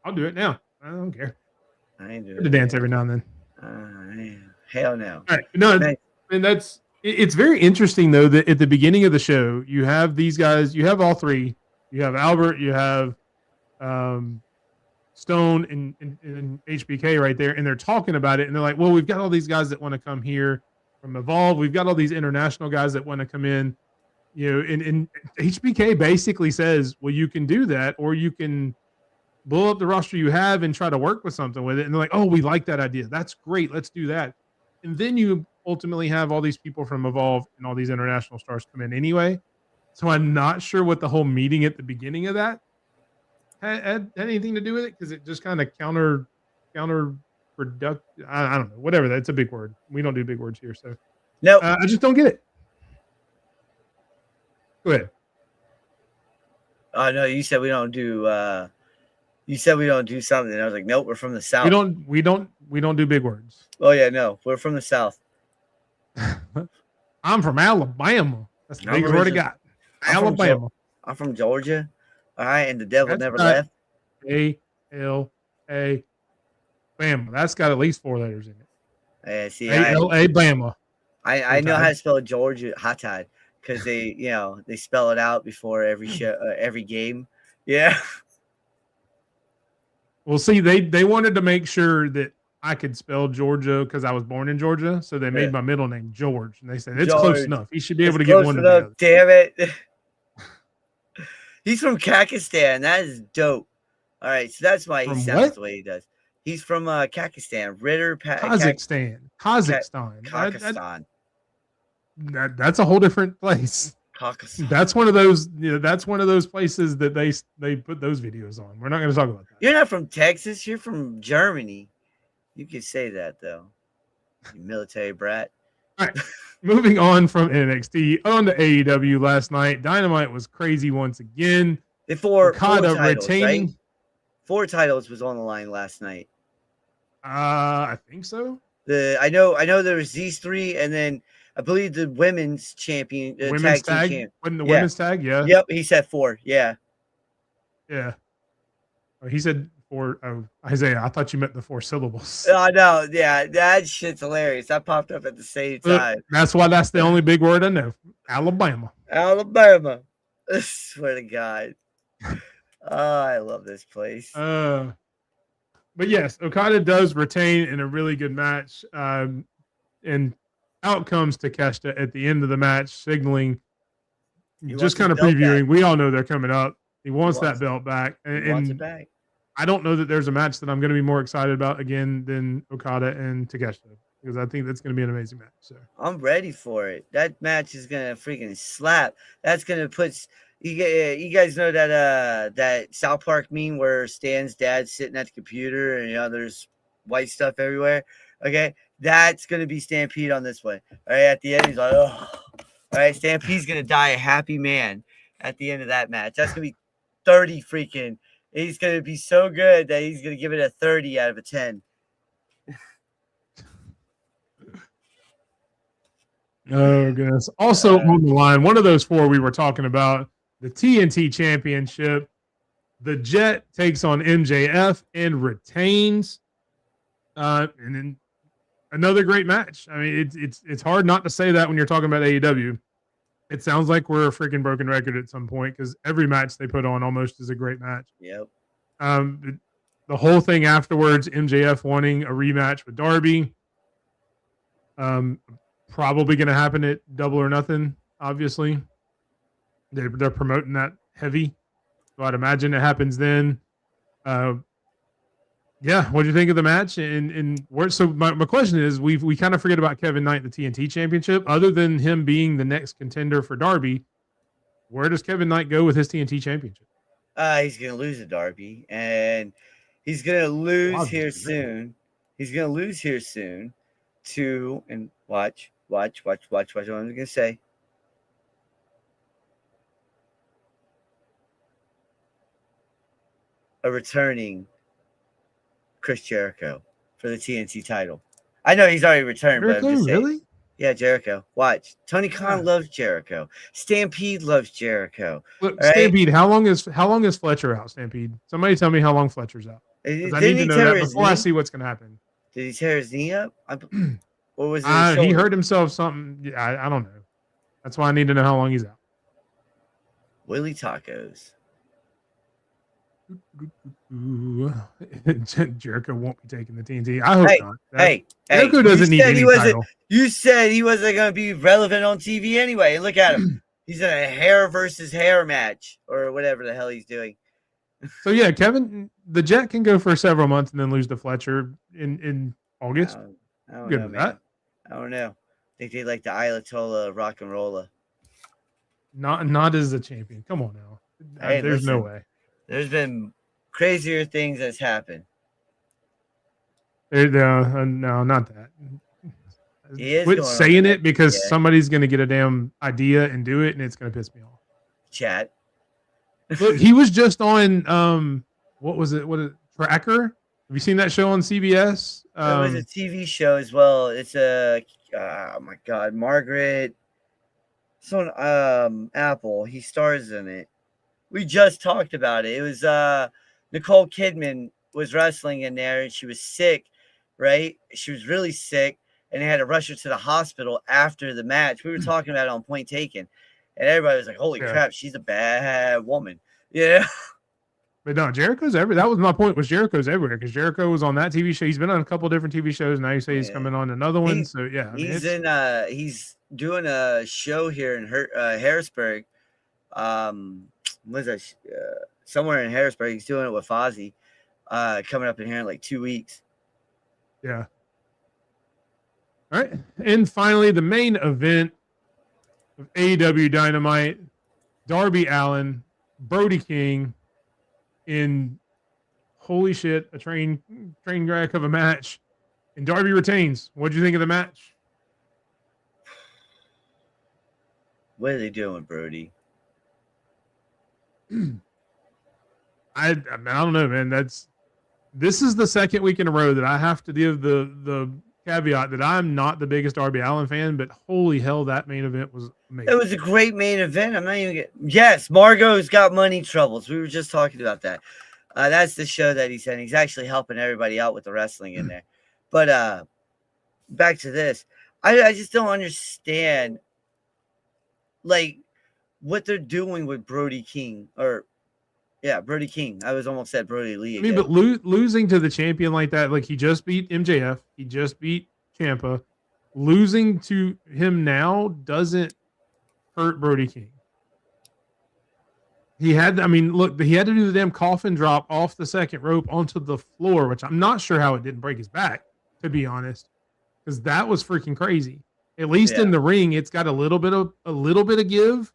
I'll do it now. I don't care. I ain't doing Good to dance every now and then. Hell no. All right, no, and it's very interesting though that at the beginning of the show you have these guys. You have all three. You have Albert. You have Stone and HBK right there, and they're talking about it, and they're like, "Well, we've got all these guys that want to come here from Evolve. We've got all these international guys that want to come in." You know, and HBK basically says, "Well, you can do that, or you can blow up the roster you have and try to work with something with it." And they're like, "Oh, we like that idea. That's great. Let's do that." And then you ultimately have all these people from Evolve and all these international stars come in anyway. So I'm not sure what the whole meeting at the beginning of that had anything to do with it, because it just kind of counterproductive. I don't know. Whatever. That's a big word. We don't do big words here, so No. I just don't get it. Go ahead. No, you said we don't do. You said we don't do something. I was like, nope, we're from the South. We don't do big words. Oh yeah, no, we're from the South. I'm from Alabama. That's the biggest word I got. Alabama. I'm from Georgia. All right, and the devil That's never not- left. A-L-A Bama. That's got at least 4 letters in it. See, A-L-A Bama. I know how to spell Georgia Hotad because they spell it out before every show, every game. Yeah. Well, see, they wanted to make sure that I could spell Georgia because I was born in Georgia, so they made my middle name George, and they said it's close George. enough. He should be able to It's get close one of enough, the other. damn it. He's from Kakistan. That is dope. All right, so that's why he From sounds what? the way he does. He's from Kakistan. Ritter, Kazakhstan. Kakistan. That's a whole different place. Kakistan. That's one of those. That's one of those places that they put those videos on. We're not going to talk about that. You're not from Texas. You're from Germany. You could say that though. You military brat. All right, moving on from NXT on to AEW last night. Dynamite was crazy once again. The four Okada titles, retaining. right? 4 titles was on the line last night. I think so. I know there was these 3, and then I believe the women's champion, Women's tag tag. team champ. When the Yeah. women's tag, yeah. Yep, he said 4. Yeah. Yeah. Oh, he said 4. Oh, Isaiah, I thought you meant the 4 syllables. Oh no, yeah, that shit's hilarious. That popped up at the same time. That's why that's the only big word I know. Alabama. Alabama. I swear to God. Oh, I love this place. But yes, Okada does retain in a really good match. And out comes Takeshita at the end of the match, signaling, He just wants kind of his belt previewing. back. We all know they're coming up. He wants wants that belt back. He wants it And back. I don't know that there's a match that I'm going to be more excited about again than Okada and Takeshita, because I think that's going to be an amazing match. So I'm ready for it. That match is gonna freaking slap. That's gonna put you guys know that South Park meme where Stan's dad's sitting at the computer and there's white stuff everywhere. Okay, that's gonna be Stampede on this one. All right, at the end he's like, oh, all right, Stampede's gonna die a happy man at the end of that match. That's gonna be 30 freaking. He's gonna be so good that he's gonna give it a 30 out of a 10. oh goodness. Also on the line, one of those 4 we were talking about, the TNT Championship. The Jet takes on MJF and retains. And then another great match. I mean, it's hard not to say that when you're talking about AEW. It sounds like we're a freaking broken record at some point because every match they put on almost is a great match. Yep. The whole thing afterwards, MJF wanting a rematch with Darby. Probably going to happen at Double or Nothing. Obviously, they're promoting that heavy, so I'd imagine it happens then. Yeah, what do you think of the match? And where? So my question is, we kind of forget about Kevin Knight, the TNT Championship. Other than him being the next contender for Darby, where does Kevin Knight go with his TNT Championship? He's gonna lose to Darby, and he's gonna lose here soon. He's gonna lose here soon to, and watch what I'm gonna say. A returning Chris Jericho for the TNT title. I know he's already returned, Jericho, but I'm just saying. really? Yeah, Jericho. Watch. Tony Khan loves Jericho. Stampede loves Jericho. Look, right? Stampede, how long is Fletcher out? Stampede. Somebody tell me how long Fletcher's out. I need to know that before I see what's going to happen. Did he tear his knee up? Or was it? He hurt himself something. I don't know. That's why I need to know how long he's out. Willie Tacos. Ooh. Jericho won't be taking the TNT. I hope not. Jericho doesn't need any title. You said he wasn't going to be relevant on TV anyway. And look at him. He's in a hair versus hair match or whatever the hell he's doing. So yeah, Kevin, the Jet can go for several months and then lose to Fletcher in August. I don't Good know, with man. that. I don't know. I think they like the Ayatollah rock and roller. Not as a champion. Come on now. Hey, there's no listen. way. There's been crazier things that's happened. No, not that. Quit saying it because somebody's going to get a damn idea and do it, and it's going to piss me off. Chat. Look, he was just on what was it? Tracker? Have you seen that show on CBS? It was a TV show as well. It's a oh my god, Margaret. It's on Apple. He stars in it. We just talked about it. It was Nicole Kidman was wrestling in there, and she was sick, right? She was really sick, and they had to rush her to the hospital after the match. We were talking about it on Point Taken, and everybody was like, "Holy crap, she's a bad woman." Yeah. But no, Jericho's everywhere. That was my point. Was Jericho's everywhere because Jericho was on that TV show. He's been on a couple different TV shows. Now you say he's coming on another one. So yeah, he's doing a show here in Harrisburg. What is that? Somewhere in Harrisburg. He's doing it with Fozzy. Coming up in here in like 2 weeks. Yeah. All right, and finally the main event of AEW Dynamite: Darby Allin, Brody King. In holy shit, a train wreck of a match, and Darby retains. What do you think of the match? What are they doing, Brody? I don't know, man. This is the second week in a row that I have to give the caveat that I'm not the biggest Darby Allin fan, but holy hell, that main event was amazing. It was a great main event. I'm not even yes, Margo's got money troubles. We were just talking about that. That's the show that he's in. He's actually helping everybody out with the wrestling in there. But back to this. I just don't understand like what they're doing with Brody King Brody King. I was almost said Brody Lee again. I mean, but losing to the champion like that, like he just beat MJF, he just beat Ciampa. Losing to him now doesn't hurt Brody King. He had to do the damn coffin drop off the second rope onto the floor, which I'm not sure how it didn't break his back, to be honest, because that was freaking crazy. At least in the ring, it's got a little bit of give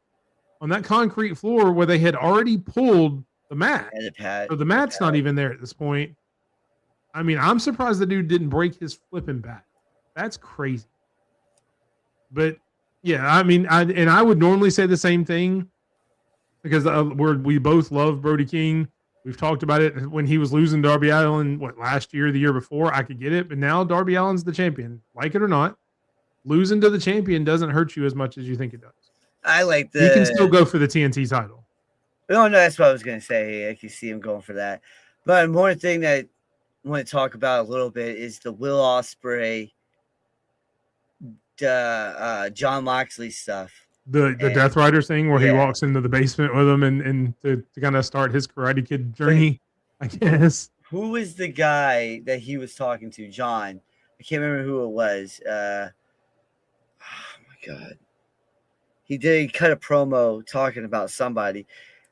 on that concrete floor where they had already pulled the mat. So the mat's not even there at this point. I mean, I'm surprised the dude didn't break his flipping back. That's crazy. But yeah, I mean, I would normally say the same thing because we both love Brody King. We've talked about it when he was losing Darby Allin, last year, the year before. I could get it, but now Darby Allin's the champion. Like it or not, losing to the champion doesn't hurt you as much as you think it does. I like He can still go for the TNT title. No, that's what I was going to say. I can see him going for that. But one thing that I want to talk about a little bit is the Will Ospreay John Moxley stuff. The And- Death Riders thing where he yeah. walks into the basement with him and to kind of start his Karate Kid journey, I guess. Who was the guy that he was talking to? John. I can't remember who it was. Oh my god. He cut a promo talking about somebody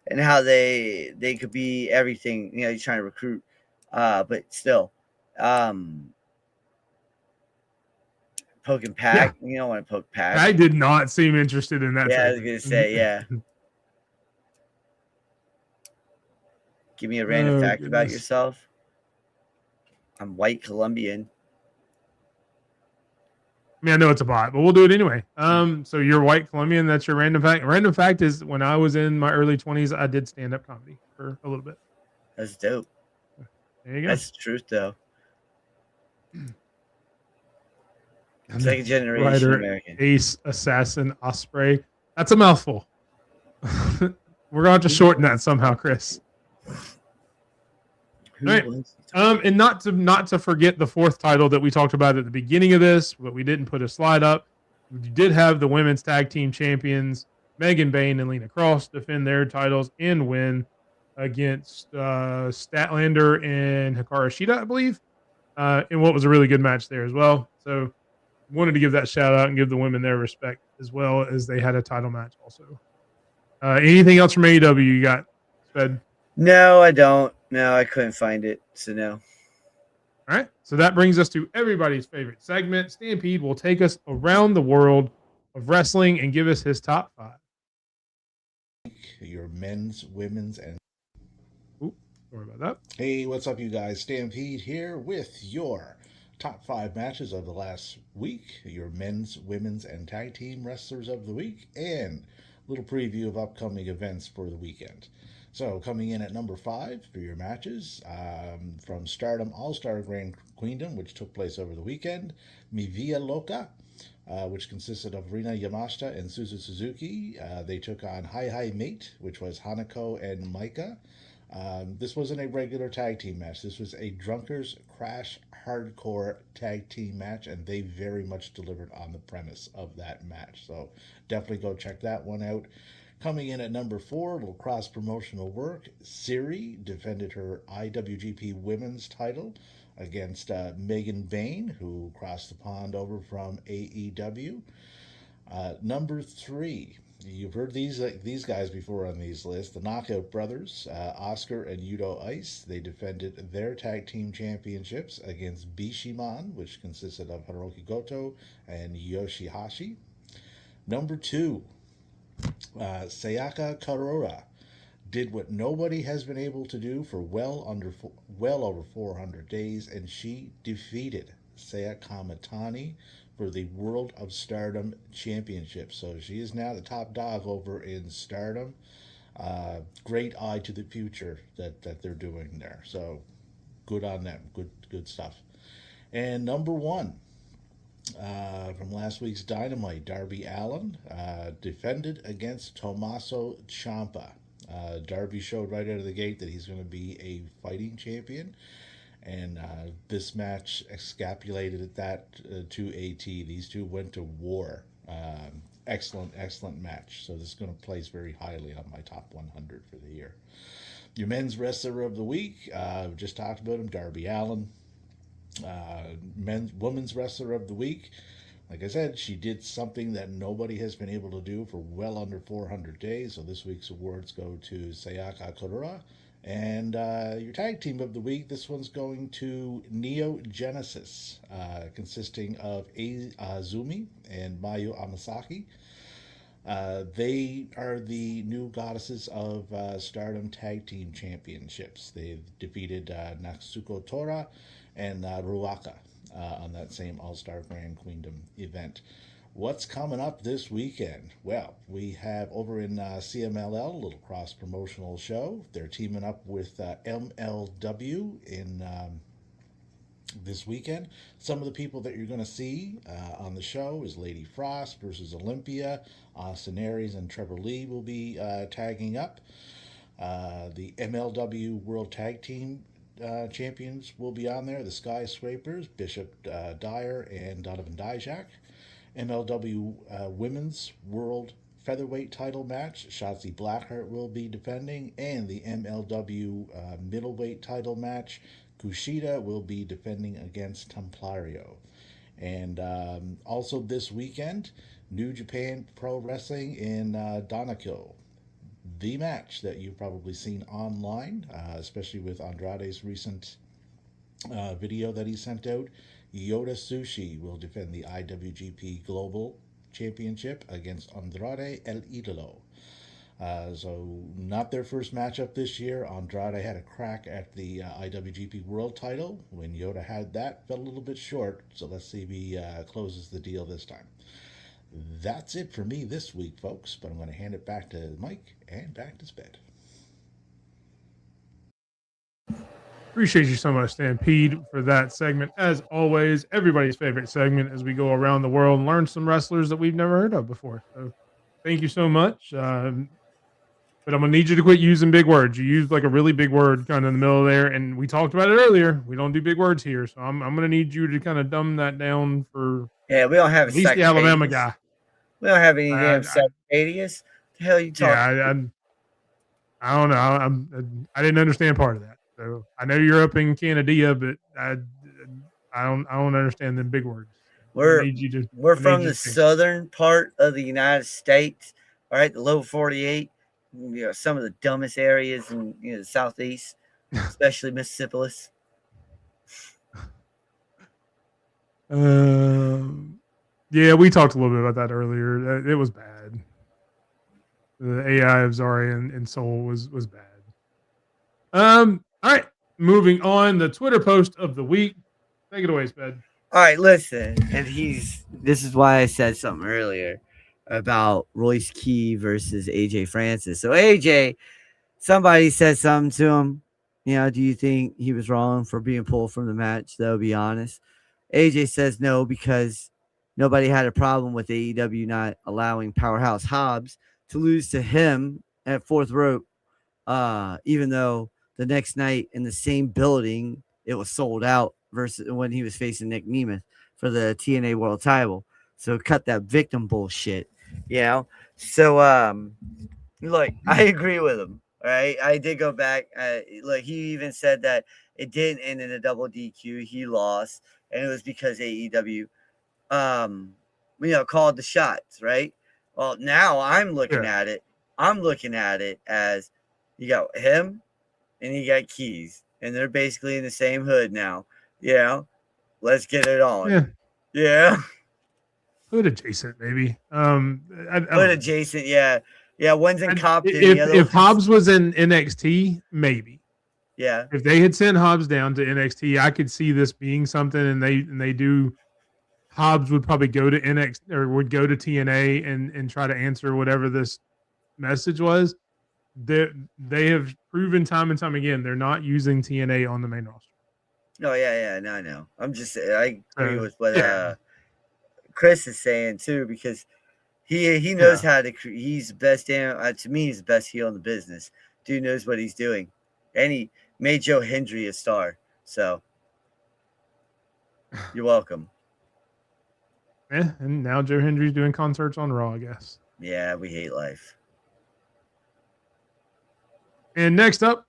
and how they could be everything. You know, he's trying to recruit. But still. Poking Pac. You don't want to poke Pac. I did not seem interested in that. Yeah, I was gonna say, yeah. Give me a random fact about yourself. I'm white Colombian. I mean, I know it's a bot, but we'll do it anyway. So you're white Colombian. That's your random fact. Random fact is when I was in my early 20s, I did stand-up comedy for a little bit. That's dope. There you go. That's the truth, though. Second generation Writer, American. Ace Assassin Osprey. That's a mouthful. We're going to have to shorten that somehow, Chris. Who Right. was And not to forget the fourth title that we talked about at the beginning of this, but we didn't put a slide up. We did have the women's tag team champions, Megan Bayne and Lena Cross, defend their titles and win against Statlander and Hikaru Shida, I believe, in what was a really good match there as well. So wanted to give that shout out and give the women their respect as well as they had a title match also. Anything else from AEW you got, Sped? No, I don't. No, I couldn't find it. So no. All right. So that brings us to everybody's favorite segment. Stampede will take us around the world of wrestling and give us his top 5. Your men's, women's, and... Ooh, sorry about that. Hey, what's up, you guys? Stampede here with your top 5 matches of the last week, your men's, women's, and tag team wrestlers of the week, and a little preview of upcoming events for the weekend. So, coming in at number 5 for your matches, from Stardom All-Star Grand Queendom, which took place over the weekend, Mi Via Loca, which consisted of Rina Yamashita and Suzu Suzuki. They took on Hi Hi Mate, which was Hanako and Maika. This wasn't a regular tag team match. This was a Drunkers Crash Hardcore tag team match, and they very much delivered on the premise of that match. So definitely go check that one out. Coming in at number 4, a little cross-promotional work, Siri defended her IWGP Women's title against Megan Bayne, who crossed the pond over from AEW. Number 3, you've heard these guys before on these lists, the Knockout Brothers, Oscar and Yudo Ice. They defended their tag team championships against Bishiman, which consisted of Hiroki Goto and Yoshihashi. Number 2, Sayaka Karora did what nobody has been able to do for well over 400 days, and she defeated Saya Kamatani for the World of Stardom Championship. So she is now the top dog over in Stardom. Great eye to the future that they're doing there. So good on them. Good stuff. And number 1, from last week's Dynamite, Darby Allin defended against Tommaso Ciampa. Darby showed right out of the gate that he's going to be a fighting champion, and this match escapulated that to AT. These two went to war. Excellent match. So this is going to place very highly on my top 100 for the year. Your men's wrestler of the week, we just talked about him, Darby Allin. Women's wrestler of the week, like I said, she did something that nobody has been able to do for well under 400 days. So this week's awards go to Sayaka Karura. And your tag team of the week, this one's going to Neo Genesis, consisting of Azumi and Mayu Amasaki. They are the new goddesses of Stardom Tag Team Championships. They've defeated Natsuko Tora and Ruaka on that same All-Star Grand Queendom event. What's coming up this weekend? Well, we have over in CMLL, a little cross-promotional show. They're teaming up with MLW in this weekend. Some of the people that you're going to see on the show is Lady Frost versus Olympia. Austin Aries and Trevor Lee will be tagging up. The MLW World Tag Team champions will be on there. The Skyscrapers, Bishop Dyer and Donovan Dijak. MLW Women's World Featherweight title match. Shotzi Blackheart will be defending, and the MLW middleweight title match. Kushida will be defending against Templario. And also this weekend, New Japan Pro Wrestling in Donakil. The match that you've probably seen online, especially with Andrade's recent video that he sent out. Yoda Sushi will defend the IWGP Global Championship against Andrade El Idolo. So not their first matchup this year. Andrade had a crack at the IWGP World title. When Yoda had that, fell a little bit short. So let's see if he closes the deal this time. That's it for me this week, folks. But I'm going to hand it back to Mike and back to Sped. Appreciate you so much, Stampede, for that segment. As always, everybody's favorite segment as we go around the world and learn some wrestlers that we've never heard of before. So thank you so much. But I'm going to need you to quit using big words. You used like a really big word kind of in the middle there, and we talked about it earlier. We don't do big words here, so I'm going to need you to kind of dumb that down for we don't have at least the Alabama guy. We don't have any damn Sagittarius. The hell are you talking? Yeah, I don't know. I didn't understand part of that. So I know you're up in Canada, but I don't understand the big words. We're from the southern part of the United States. All right, the lower 48. Some of the dumbest areas in the southeast, especially Mississippi. Yeah, we talked a little bit about that earlier. It was bad. The AI of Zarya and Soul was bad. All right, moving on. The Twitter post of the week. Take it away, Sped. All right, listen. And this is why I said something earlier about Royce Key versus AJ Francis. So AJ, somebody said something to him. Do you think he was wrong for being pulled from the match, though, be honest? AJ says no, because nobody had a problem with AEW not allowing Powerhouse Hobbs to lose to him at fourth rope, even though the next night in the same building, it was sold out versus when he was facing Nick Nemeth for the TNA World title. So cut that victim bullshit, So, look, I agree with him. All right. I did go back. Look, he even said that it didn't end in a double DQ. He lost. And it was because AEW, called the shots, right? Well, now I'm looking at it. I'm looking at it as you got him and you got Keys, and they're basically in the same hood now. Let's get it on. Yeah. Hood adjacent, maybe. Hood adjacent, yeah. One's in Compton. If Hobbs was in NXT, maybe. Yeah. If they had sent Hobbs down to NXT, I could see this being something, and they do. Hobbs would probably go to NXT or would go to TNA and try to answer whatever this message was. They have proven time and time again they're not using TNA on the main roster. Oh yeah, no, I know. I agree with what Chris is saying too, because he knows how to. He's the best damn. To me, he's the best heel in the business. Dude knows what he's doing, and he made Joe Hendry a star. So you're welcome. Yeah, and now Joe Hendry's doing concerts on Raw, I guess. Yeah, we hate life. And next up.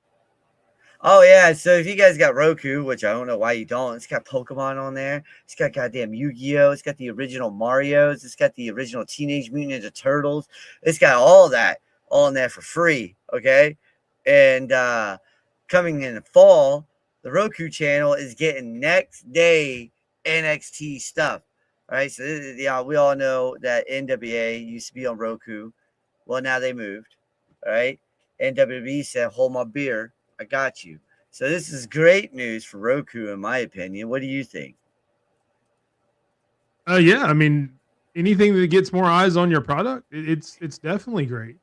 Oh, yeah. So if you guys got Roku, which I don't know why you don't, it's got Pokemon on there. It's got goddamn Yu-Gi-Oh! It's got the original Marios. It's got the original Teenage Mutant Ninja Turtles. It's got all that all in there for free. Okay. And coming in the fall, the Roku channel is getting next day NXT stuff. All right. So we all know that NWA used to be on Roku. Well, now they moved. All right. And WWE said, hold my beer. I got you. So this is great news for Roku, in my opinion. What do you think? Yeah, I mean, anything that gets more eyes on your product, it's definitely great.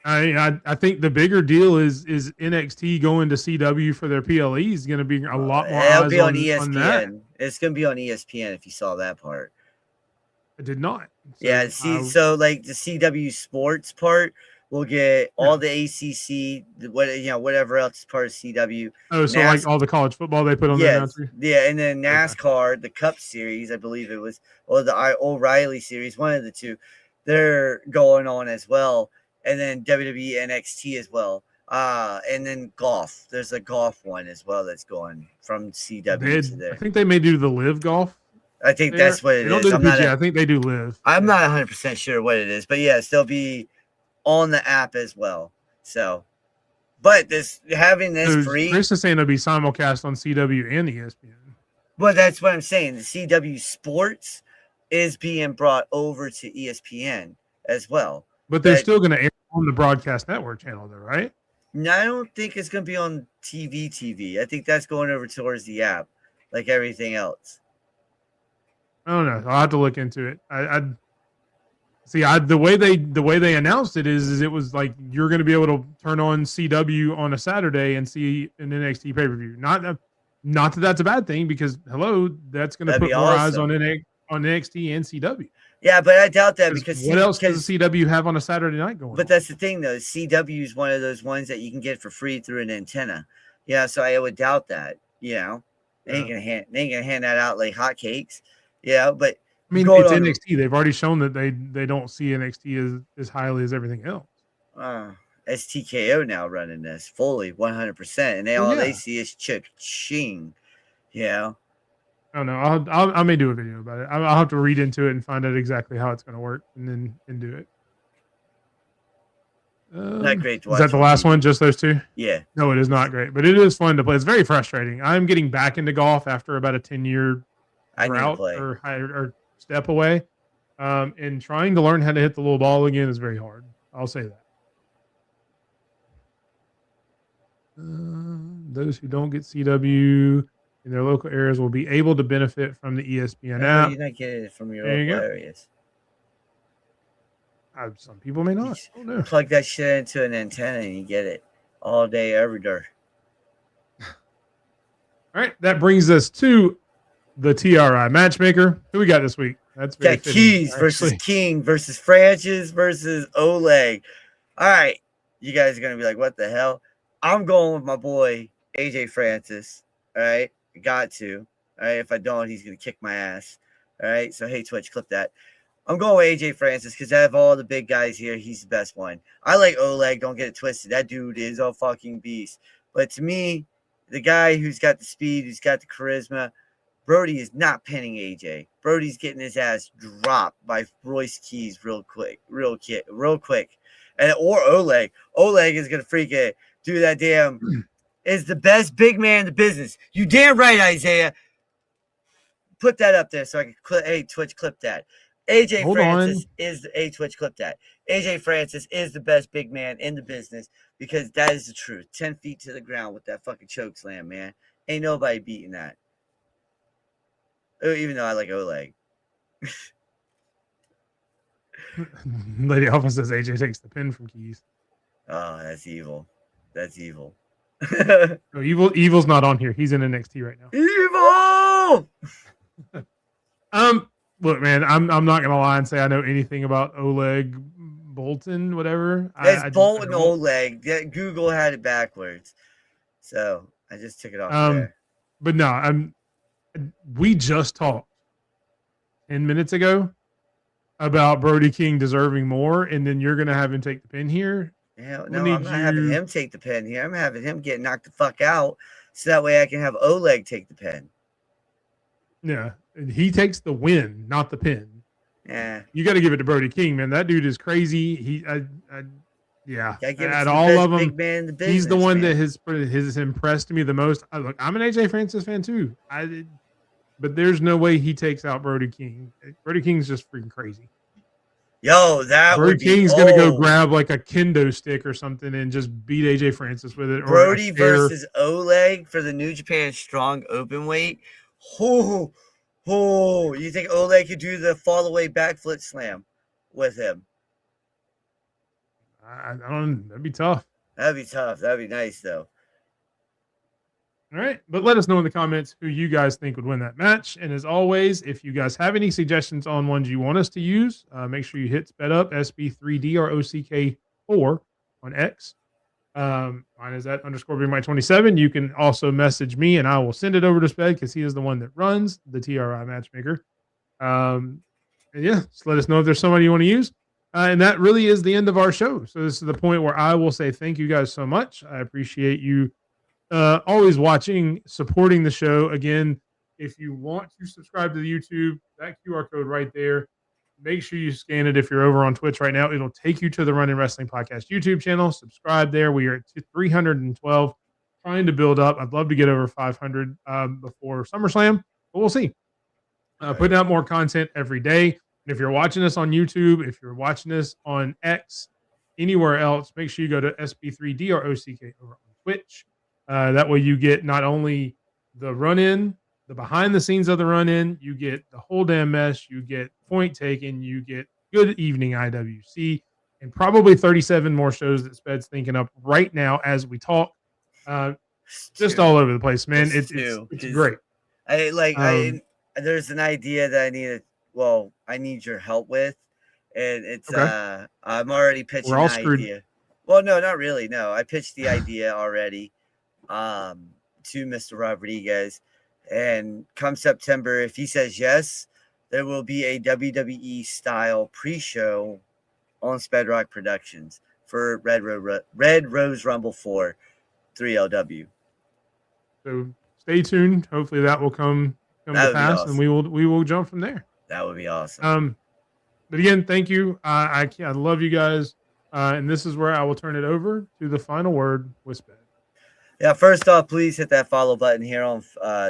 I think the bigger deal is NXT going to CW for their PLE is going to be a lot more eyes be on ESPN. On that. It's going to be on ESPN if you saw that part. I did not. So, so like the CW sports part We'll get all the ACC, whatever else is part of CW. Oh, so like all the college football they put on there now too? Yeah, and then NASCAR, the Cup Series, I believe it was, or the O'Reilly Series, one of the two, they're going on as well. And then WWE NXT as well. And then golf. There's a golf one as well that's going from CW to there. I think they may do the live golf. I think that's what it is. I think they do live. I'm not 100% sure what it is, but yes, they'll be on the app as well. So, but having this free. Chris is saying it'll be simulcast on CW and ESPN. Well, that's what I'm saying. The CW Sports is being brought over to ESPN as well. But they're still going to air on the broadcast network channel, though, right? No, I don't think it's going to be on TV. I think that's going over towards the app, like everything else. I don't know. I'll have to look into it. The way they announced it is it was like you're going to be able to turn on CW on a Saturday and see an NXT pay-per-view. Not that that's a bad thing, because that's going to put more eyes on NXT and CW. Yeah, but I doubt that, because what else does CW have on a Saturday night going? But that's the thing, though. CW is one of those ones that you can get for free through an antenna. Yeah, so I would doubt that. They ain't gonna hand that out like hotcakes. Yeah, but I mean, it's NXT. They've already shown that they don't see NXT as highly as everything else. It's TKO now running this fully 100%, and they see is ching. Yeah. I don't know. I may do a video about it. I'll have to read into it and find out exactly how it's going to work, and do it. Not great to watch. Is that the last one? Just those two? Yeah. No, it is not great, but it is fun to play. It's very frustrating. I'm getting back into golf after about a 10-year drought or step away. And trying to learn how to hit the little ball again is very hard. I'll say that. Those who don't get CW in their local areas will be able to benefit from the ESPN app. You're not getting it from your local areas. Some people may not. Oh, no. Plug that shit into an antenna and you get it all day, every day. All right, that brings us to the TRI matchmaker. Who we got this week? That's very Keys versus King versus Francis versus Oleg. All right, you guys are gonna be like, "What the hell?" I'm going with my boy AJ Francis. All right, I got to. All right, if I don't, he's gonna kick my ass. All right, so hey, Twitch, clip that. I'm going with AJ Francis because I have all the big guys here. He's the best one. I like Oleg. Don't get it twisted. That dude is a fucking beast. But to me, the guy who's got the speed, who's got the charisma, Brody is not pinning AJ. Brody's getting his ass dropped by Royce Keys real quick. And or Oleg. Oleg is gonna freaking do that damn. Is the best big man in the business. You damn right, Isaiah. Put that up there so I can hey, Twitch, clip that. AJ Francis is Twitch, clip that. AJ Francis is the best big man in the business because that is the truth. 10 feet to the ground with that fucking choke slam, man. Ain't nobody beating that. Even though I like Oleg. Lady Alpha says AJ takes the pin from Keys. Oh, that's evil. That's evil. No, Evil's not on here. He's in NXT right now. Evil! Look, man, I'm not gonna lie and say I know anything about Oleg Bolton, whatever. It's Bolton Oleg. Google had it backwards, so I just took it off there. But no, we just talked 10 minutes ago about Brody King deserving more, and then you're gonna have him take the pin here. Yeah, no, I'm not having him take the pin here. I'm having him get knocked the fuck out, so that way I can have Oleg take the pin. Yeah. He takes the win, not the pin. Yeah, you got to give it to Brody King, man. That dude is crazy. Yeah. At all of them, business, he's the one that has impressed me the most. Look, I'm an AJ Francis fan too. But there's no way he takes out Brody King. Brody King's just freaking crazy. Yo, Brody King's gonna go grab like a kendo stick or something and just beat AJ Francis with it. Brody versus Oleg for the New Japan Strong Openweight. Oh, you think Oleg could do the fall away backflip slam with him? I don't. That'd be tough. That'd be tough. That'd be nice though. All right, but let us know in the comments who you guys think would win that match. And as always, if you guys have any suggestions on ones you want us to use, make sure you hit sped up SB3D or OCK 4 on X. Mine is at _BigMike27. You can also message me and I will send it over to Sped because he is the one that runs the TRI matchmaker. And yeah, just let us know if there's somebody you want to use. And that really is the end of our show. So this is the point where I will say thank you guys so much. I appreciate you always watching, supporting the show. Again, if you want to subscribe to the YouTube, that QR code right there, make sure you scan it. If you're over on Twitch right now, it'll take you to the Running Wrestling Podcast YouTube channel. Subscribe there. We are at 312, trying to build up. I'd love to get over 500 before SummerSlam, but we'll see. Putting out more content every day. And if you're watching us on YouTube, if you're watching us on X, anywhere else, make sure you go to SB3DROCK over on Twitch. That way you get not only the run-in, the behind the scenes of the run-in, you get the whole damn mess, you get point taken, you get good evening IWC, and probably 37 more shows that Sped's thinking up right now as we talk. Just all over the place, man. It's great. There's an idea that I need your help with, and it's okay. I'm already pitching the idea. Well, no, not really. No, I pitched the idea already to Mr. Rodriguez, and come September, if he says yes, there will be a WWE style pre-show on Spedrock Productions for Red Rose Rumble 4 3LW. So stay tuned. Hopefully that will come to pass, awesome. And we will jump from there. That would be awesome. But again, thank you. I love you guys. And this is where I will turn it over to the final word with Sped. Yeah, first off, please hit that follow button here on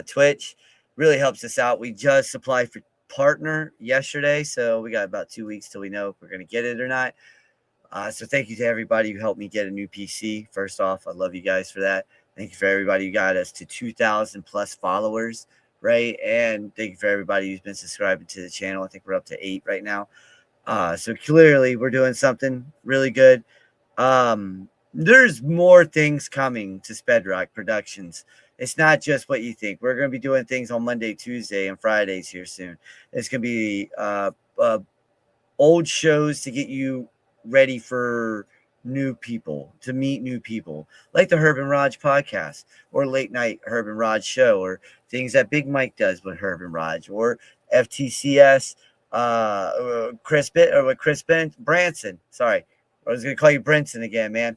Twitch. Really helps us out. We just applied for partner yesterday, so we got about 2 weeks till we know if we're going to get it or not. So thank you to everybody who helped me get a new PC. First off, I love you guys for that. Thank you for everybody who got us to 2,000 plus followers, right? And thank you for everybody who's been subscribing to the channel. I think we're up to 8 right now. So clearly we're doing something really good. There's more things coming to Spedrock Productions. It's not just what you think. We're going to be doing things on Monday, Tuesday, and Fridays here soon. It's going to be old shows to get you ready for new people, to meet new people, like the Herb and Raj podcast, or late night Herb and Raj show, or things that Big Mike does with Herb and Raj, or FTCS, Chris Branson. Sorry, I was going to call you Brinson again, man.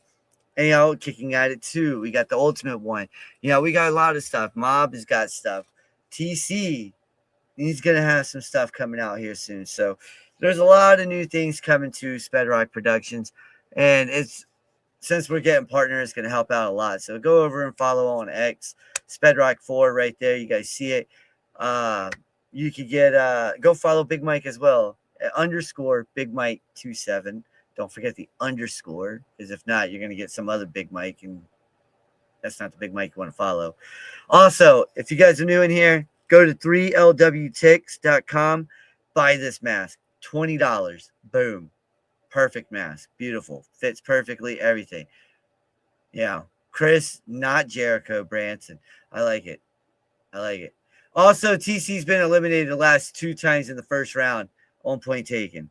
And, kicking at it too. We got the ultimate one. We got a lot of stuff. Mob has got stuff. TC, he's going to have some stuff coming out here soon. So there's a lot of new things coming to Spedrock Productions. And since we're getting partners, it's going to help out a lot. So go over and follow on X, Spedrock4 right there. You guys see it. You could go follow Big Mike as well. _ Big Mike 27. Don't forget the underscore, because if not, you're going to get some other Big Mike, and that's not the Big Mike you want to follow. Also, if you guys are new in here, go to 3lwtix.com, buy this mask, $20. Boom. Perfect mask. Beautiful. Fits perfectly, everything. Yeah. Chris, not Jericho Branson. I like it. Also, TC's been eliminated the last 2 times in the first round on point taken.